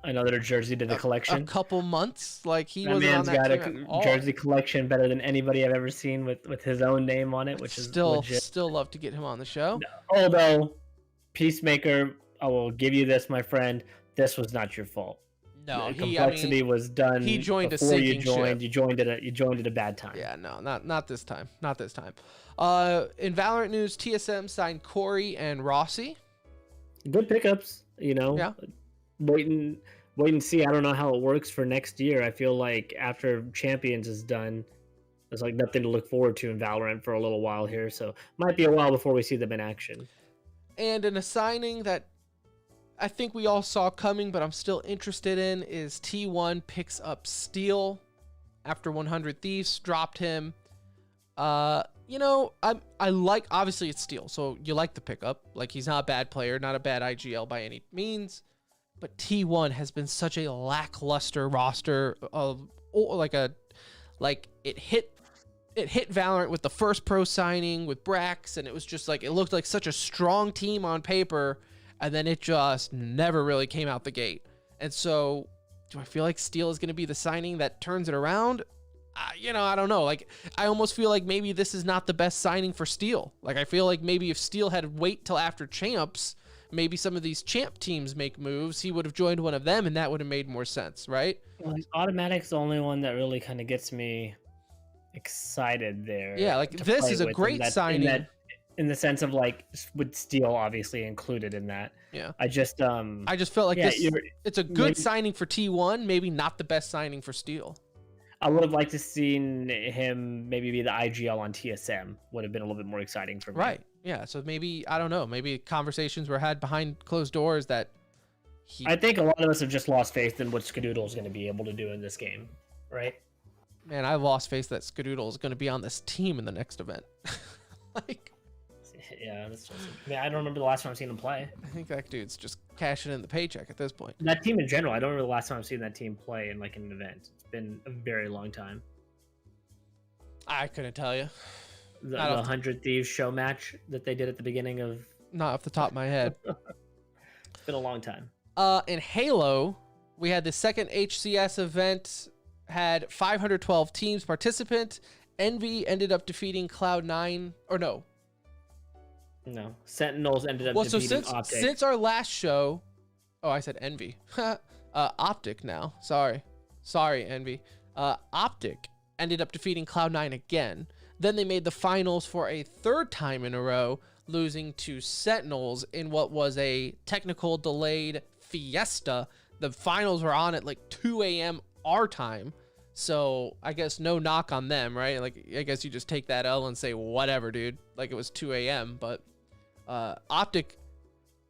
Another jersey to the collection. A couple months. Like he That wasn't on man's that got team a at all. jersey collection better than anybody I've ever seen with his own name on it, which is legit. Still love to get him on the show. Although Peacemaker, I will give you this, my friend. This was not your fault. No, The complexity was done. he joined a before you sinking joined. ship. You joined at a bad time. Yeah, no, not this time. Not this time. In Valorant news, TSM signed Corey and Rossi. Good pickups. Yeah. Wait and see. I don't know how it works for next year. I feel like after Champions is done, there's like nothing to look forward to in Valorant for a little while here. So might be a while before we see them in action. And in a signing that I think we all saw coming, but I'm still interested in, is T1 picks up Steel after 100 Thieves dropped him. I like, obviously it's Steel, so you like the pickup. Like, he's not a bad player, not a bad IGL by any means, but T1 has been such a lackluster roster of it hit Valorant with the first pro signing with Brax, and it was just like, it looked like such a strong team on paper, and then it just never really came out the gate. And so, do I feel like Steel is going to be the signing that turns it around? I don't know. Like, I almost feel like maybe this is not the best signing for Steel. Like, I feel like maybe if Steel had wait till after champs, maybe some of these champ teams make moves, he would have joined one of them, and that would have made more sense, right? Well, Automatic's the only one that really kind of gets me excited there. Yeah, like to this play is a with great signing. In the sense of like with Steel obviously included in that. Yeah. I just felt like it's a good signing for T1, maybe not the best signing for Steel. I would have liked to seen him maybe be the IGL on TSM. Would have been a little bit more exciting for me. Right. Yeah. So maybe, I don't know, maybe conversations were had behind closed doors that I think a lot of us have just lost faith in what Skadoodle is going to be able to do in this game, right? Man, I lost faith that Skadoodle is going to be on this team in the next event. Yeah, I don't remember the last time I've seen him play. I think that dude's just cashing in the paycheck at this point. That team in general, I don't remember the last time I've seen that team play in like an event. It's been a very long time. I couldn't tell you. The 100 Thieves show match that they did at the beginning of... Not off the top of my head. It's been a long time. In Halo, we had the second HCS event, had 512 teams participant. Envy ended up defeating Cloud9, or no. No, Sentinels ended up defeating Optic. Since our last show, I said Envy. Optic now. Sorry, Envy. Optic ended up defeating Cloud9 again. Then they made the finals for a third time in a row, losing to Sentinels in what was a technical delayed fiesta. The finals were on at like 2 a.m. our time. So I guess no knock on them, right? Like, I guess you just take that L and say, whatever, dude. Like, it was 2 a.m. But Optic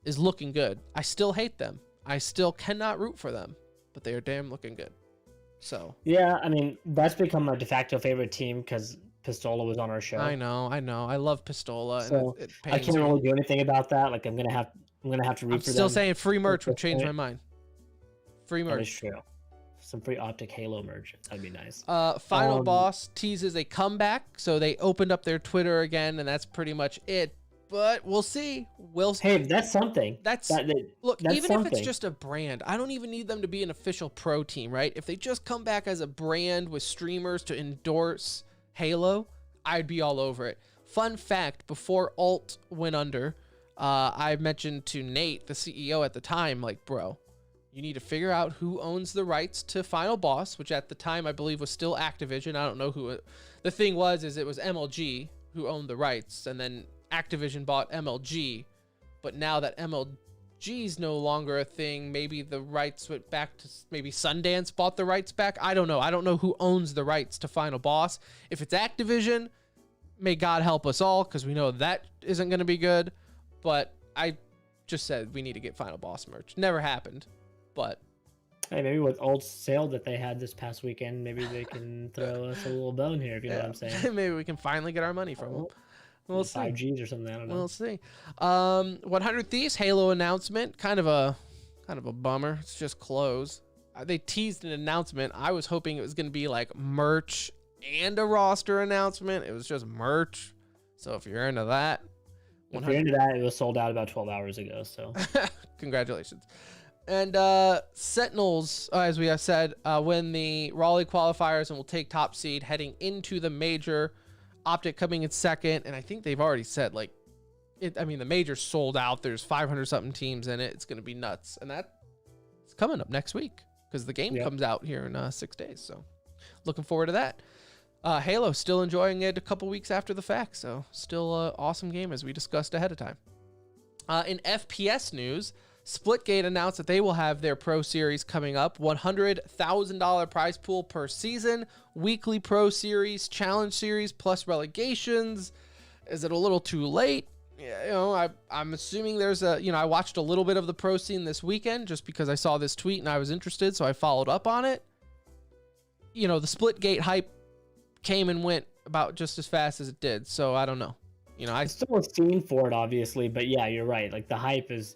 is looking good. I still hate them. I still cannot root for them, but they are damn looking good. So yeah, I mean, that's become my de facto favorite team because Pistola was on our show. I know. I love Pistola. So and it I can't really do anything about that. Like, I'm gonna have to root for them. I'm still saying free merch would change my mind. Free merch. That is true. Some free Optic Halo merch. That'd be nice. Final Boss teases a comeback, so they opened up their Twitter again, and that's pretty much it. But we'll see. Hey, that's something. Look, that's even something. if it's just a brand, I don't even need them to be an official pro team, right? If they just come back as a brand with streamers to endorse Halo, I'd be all over it. Fun fact, before Alt went under, I mentioned to Nate, the CEO at the time, like, bro, you need to figure out who owns the rights to Final Boss, which at the time I believe was still Activision. I don't know who the thing was, is it was MLG who owned the rights, and then Activision bought MLG, but now that MLG is no longer a thing, maybe the rights went back to, maybe Sundance bought the rights back. I don't know. I don't know who owns the rights to Final Boss. If it's Activision, may God help us all, because we know that isn't going to be good. But I just said we need to get Final Boss merch. Never happened, but hey, maybe with old sale that they had this past weekend, maybe they can throw us a little bone here, if you know what I'm saying. Maybe we can finally get our money from them. We'll see. 5Gs or something. I don't know. We'll see. 100 Thieves Halo announcement, kind of a bummer. It's just close. They teased an announcement. I was hoping it was going to be like merch and a roster announcement. It was just merch. So if you're into that, if you're into that, it was sold out about 12 hours ago. So congratulations. And Sentinels, as we have said, win the Raleigh qualifiers and will take top seed heading into the major. Optic coming in second, and I think they've already said like it. I mean, the major's sold out. There's 500 something teams in it. It's going to be nuts, and that's coming up next week because the game comes out here in 6 days. So, looking forward to that. Halo, still enjoying it a couple weeks after the fact. So, still an awesome game as we discussed ahead of time. In FPS news, Splitgate announced that they will have their Pro Series coming up. $100,000 prize pool per season, weekly Pro Series, Challenge Series, plus relegations. Is it a little too late? Yeah, you know, I'm assuming there's a, you know, I watched a little bit of the pro scene this weekend just because I saw this tweet and I was interested, so I followed up on it. You know, the Splitgate hype came and went about just as fast as it did, so I don't know. You know, I still a scene for it, obviously, but yeah, you're right. Like the hype is.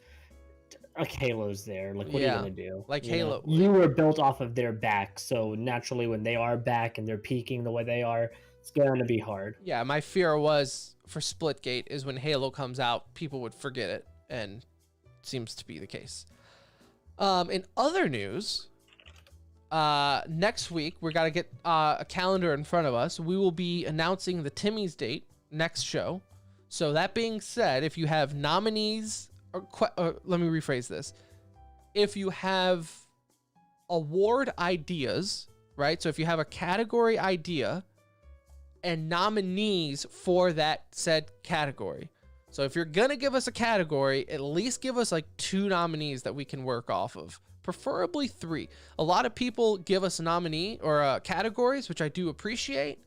Like Halo's there. Like, what are you gonna do? Like Halo, you were built off of their back, so naturally, when they are back and they're peaking the way they are, it's gonna be hard. Yeah, my fear was for Splitgate is when Halo comes out, people would forget it, and it seems to be the case. In other news, next week we're gonna get a calendar in front of us. We will be announcing the Timmy's date next show. So that being said, if you have nominees. Or let me rephrase this. If you have award ideas, right? So if you have a category idea and nominees for that said category. So if you're going to give us a category, at least give us like 2 nominees that we can work off of. Preferably 3. A lot of people give us a nominee or categories, which I do appreciate,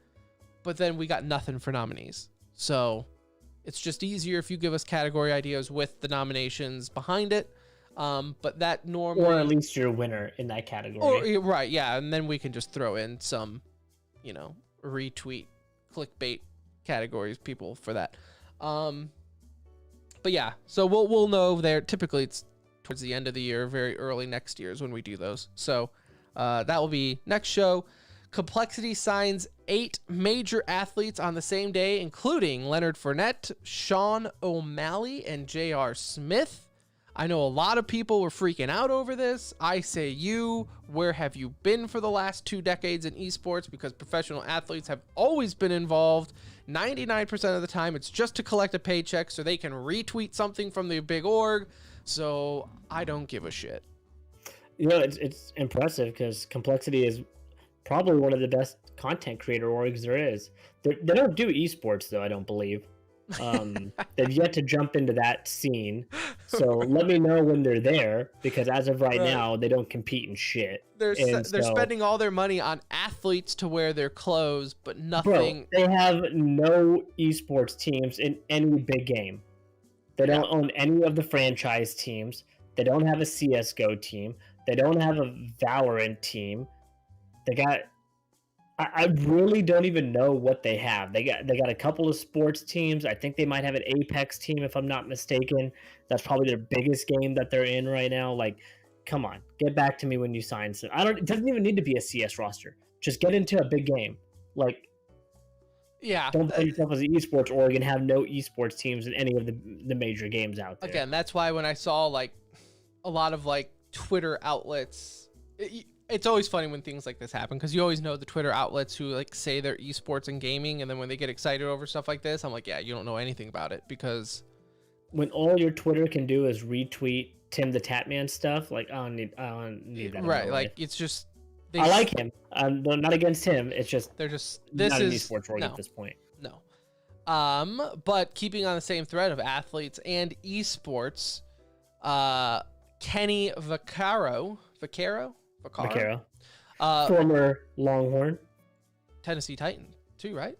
but then we got nothing for nominees. So it's just easier if you give us category ideas with the nominations behind it. But that normally... Or at least your winner in that category. Or, right, yeah. And then we can just throw in some, you know, retweet, clickbait categories, people for that. But yeah, so we'll know there. Typically, it's towards the end of the year, very early next year is when we do those. So that will be next show. Complexity signs 8 major athletes on the same day, including Leonard Fournette, Sean O'Malley, and J.R. Smith. I know a lot of people were freaking out over this. I say where have you been for the last 2 decades in esports? Because professional athletes have always been involved. 99% of the time, it's just to collect a paycheck so they can retweet something from the big org. So I don't give a shit. You know, it's impressive because Complexity is probably one of the best content creator orgs there is. They don't do esports though, I don't believe. They've yet to jump into that scene. So let me know when they're there, because as of right now, they don't compete in shit. They're spending all their money on athletes to wear their clothes, but nothing. Bro, they have no esports teams in any big game. They don't own any of the franchise teams. They don't have a CSGO team. They don't have a Valorant team. They got, I really don't even know what they have. They got a couple of sports teams. I think they might have an Apex team if I'm not mistaken. That's probably their biggest game that they're in right now. Like, come on, get back to me when you sign some. It doesn't even need to be a CS roster. Just get into a big game. Like, yeah, don't play yourself as an esports org and have no esports teams in any of the major games out there. Again, that's why when I saw like a lot of like Twitter outlets, it's always funny when things like this happen, because you always know the Twitter outlets who like say they're esports and gaming, and then when they get excited over stuff like this, I'm like, yeah, you don't know anything about it. Because when all your Twitter can do is retweet Tim the Tatman stuff, like I don't need that. Right, like it's just I like him. I'm not against him. It's just they're just not an esports org at this point. No. But keeping on the same thread of athletes and esports, Kenny Vaccaro, Former Longhorn. Tennessee Titan too, right?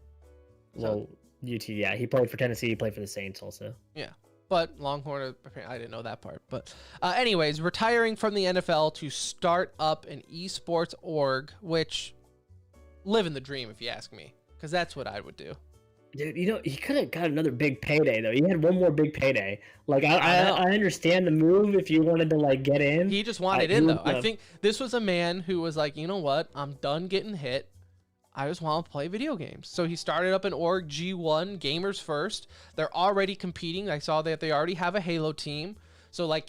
Well, UT, yeah. He played for Tennessee. He played for the Saints also. Yeah. But Longhorn, I didn't know that part. But anyways, retiring from the NFL to start up an esports org, which living the dream, if you ask me, because that's what I would do. Dude, he could have got another big payday though. He had one more big payday. Like I understand the move if you wanted to like get in. He just wanted in though. I think this was a man who was like, you know what? I'm done getting hit. I just want to play video games. So he started up an org, G1, Gamers First. They're already competing. I saw that they already have a Halo team. So like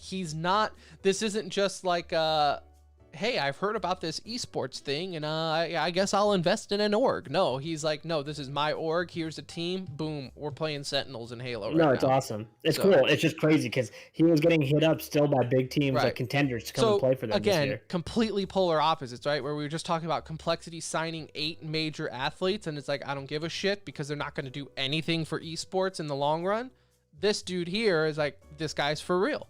this isn't just like hey, I've heard about this esports thing, and I guess I'll invest in an org. No, he's like, no, this is my org. Here's a team. Boom, we're playing Sentinels in Halo. No, it's awesome. It's cool. It's just crazy because he was getting hit up still by big teams like contenders to come and play for them this year. Completely polar opposites, right? Where we were just talking about Complexity signing 8 major athletes, and it's like, I don't give a shit because they're not going to do anything for esports in the long run. This dude here is like, this guy's for real.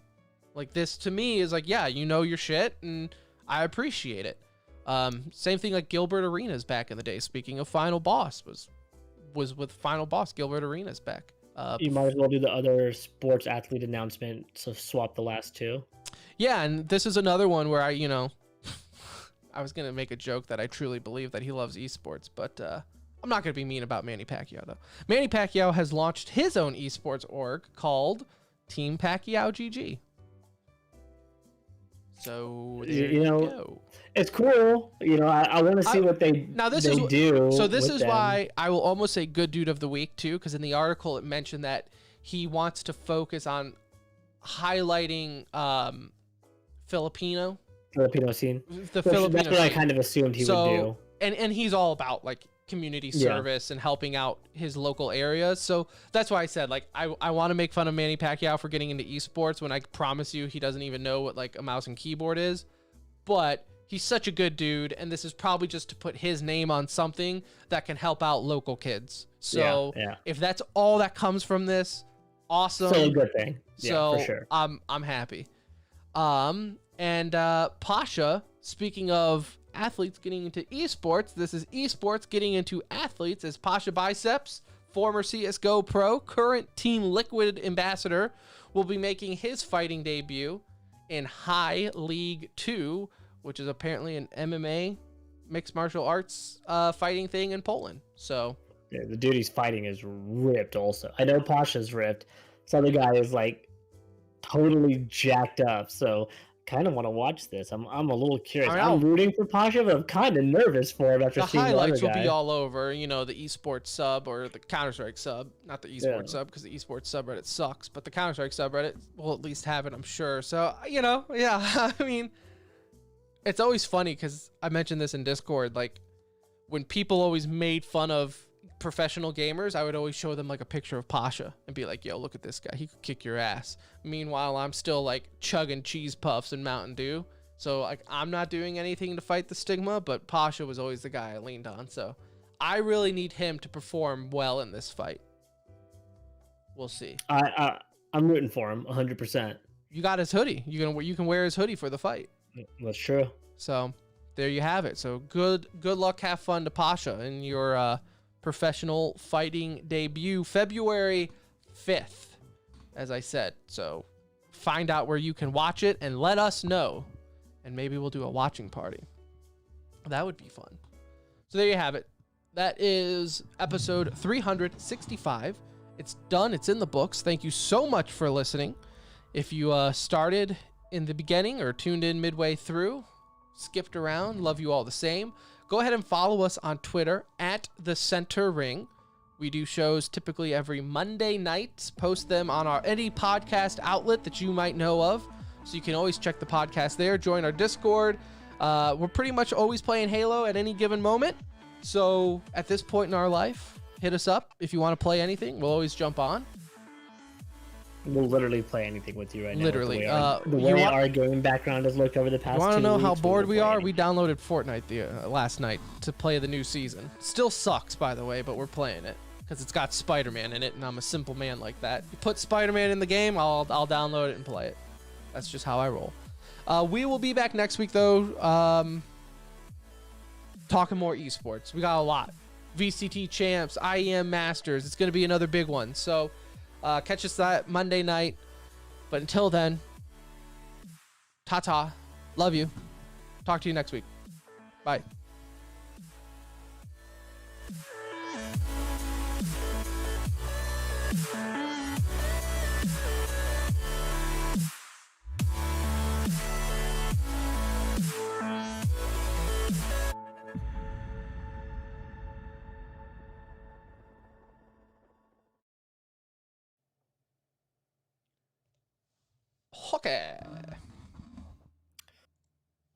Like, this to me is like, yeah, you know your shit, and I appreciate it. Same thing like Gilbert Arenas back in the day. Speaking of Final Boss, was with Final Boss. Gilbert Arenas back. You might as well do the other sports athlete announcement, so swap the last two. Yeah, and this is another one where I was going to make a joke that I truly believe that he loves esports, but I'm not going to be mean about Manny Pacquiao, though. Manny Pacquiao has launched his own esports org called Team Pacquiao GG. So there you go. It's cool. I want to see what they do. So this is why I will almost say good dude of the week too, because in the article it mentioned that he wants to focus on highlighting Filipino scene. That's what I kind of assumed he would do. And he's all about like community service and helping out his local areas. So that's why I said, like, I want to make fun of Manny Pacquiao for getting into esports when I promise you he doesn't even know what like a mouse and keyboard is. But he's such a good dude, and this is probably just to put his name on something that can help out local kids. So if that's all that comes from this, awesome. So a good thing. So for sure. I'm happy. And Pasha, speaking of athletes getting into esports, this is esports getting into athletes, as Pasha Biceps, former CSGO pro, current Team Liquid ambassador, will be making his fighting debut in High League 2, which is apparently an MMA mixed martial arts fighting thing in Poland. So yeah, the dude he's fighting is ripped also. I know Pasha's ripped. This other guy is like totally jacked up, so kind of want to watch this. I'm a little curious. I'm rooting for Pasha, but I'm kind of nervous for him after seeing the highlights other guy. Will be all over, the esports sub or the Counter-Strike sub, not the esports sub because the esports subreddit sucks, but the Counter-Strike subreddit will at least have it, I'm sure. So, I mean, it's always funny because I mentioned this in Discord, like when people always made fun of professional gamers, I would always show them like a picture of Pasha and be like, yo, look at this guy, he could kick your ass. Meanwhile, I'm still like chugging cheese puffs and Mountain Dew, so like I'm not doing anything to fight the stigma, but Pasha was always the guy I leaned on. So I really need him to perform well in this fight. We'll see. I'm rooting for him 100%. You got his hoodie. You can wear his hoodie for the fight. That's true. So there you have it. So good luck, have fun to Pasha in your professional fighting debut, February 5th, as I said. So find out where you can watch it and let us know, and maybe we'll do a watching party. That would be fun. So there you have it. That is episode 365. It's done. It's in the books. Thank you so much for listening. If you started in the beginning or tuned in midway through, skipped around, love you all the same. Go ahead and follow us on Twitter at The Center Ring. We do shows typically every Monday night. Post them on any podcast outlet that you might know of. So you can always check the podcast there. Join our Discord. We're pretty much always playing Halo at any given moment. So at this point in our life, hit us up if you want to play anything. We'll always jump on. We'll literally play anything with you right now. Literally. The way our gaming background has looked over the past 2 weeks. You want to know how bored we are? We downloaded Fortnite last night to play the new season. Still sucks, by the way, but we're playing it because it's got Spider-Man in it, and I'm a simple man like that. You put Spider-Man in the game, I'll download it and play it. That's just how I roll. We will be back next week, though, talking more esports. We got a lot. VCT champs, IEM masters. It's going to be another big one. So catch us that Monday night. But until then, ta-ta. Love you. Talk to you next week. Bye. Okay.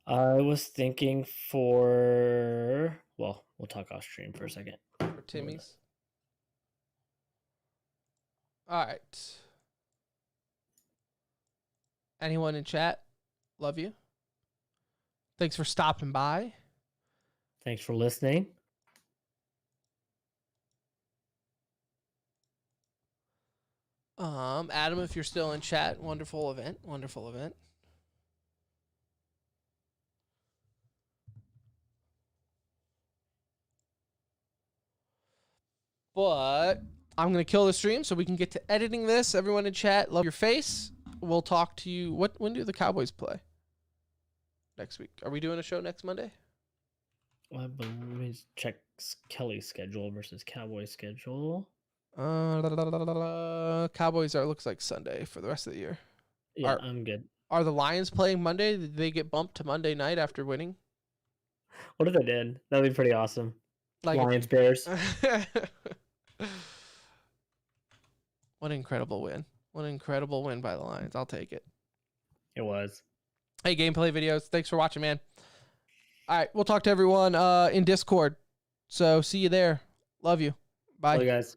I was thinking for, well, we'll talk off stream for a second. For Timmy's. All right. Anyone in chat? Love you. Thanks for stopping by. Thanks for listening. Adam, if you're still in chat, wonderful event. Wonderful event. But I'm going to kill the stream so we can get to editing this. Everyone in chat, love your face. We'll talk to you. When do the Cowboys play? Next week. Are we doing a show next Monday? Let me check Kelly's schedule versus Cowboys' schedule. Cowboys are looks like Sunday for the rest of the year. Yeah, I'm good. Are the Lions playing Monday? Did they get bumped to Monday night after winning? What if they did? That'd be pretty awesome. Like Lions, Bears. What an incredible win. What an incredible win by the Lions. I'll take it. It was. Hey, gameplay videos. Thanks for watching, man. All right, we'll talk to everyone in Discord. So see you there. Love you. Bye. Bye, guys.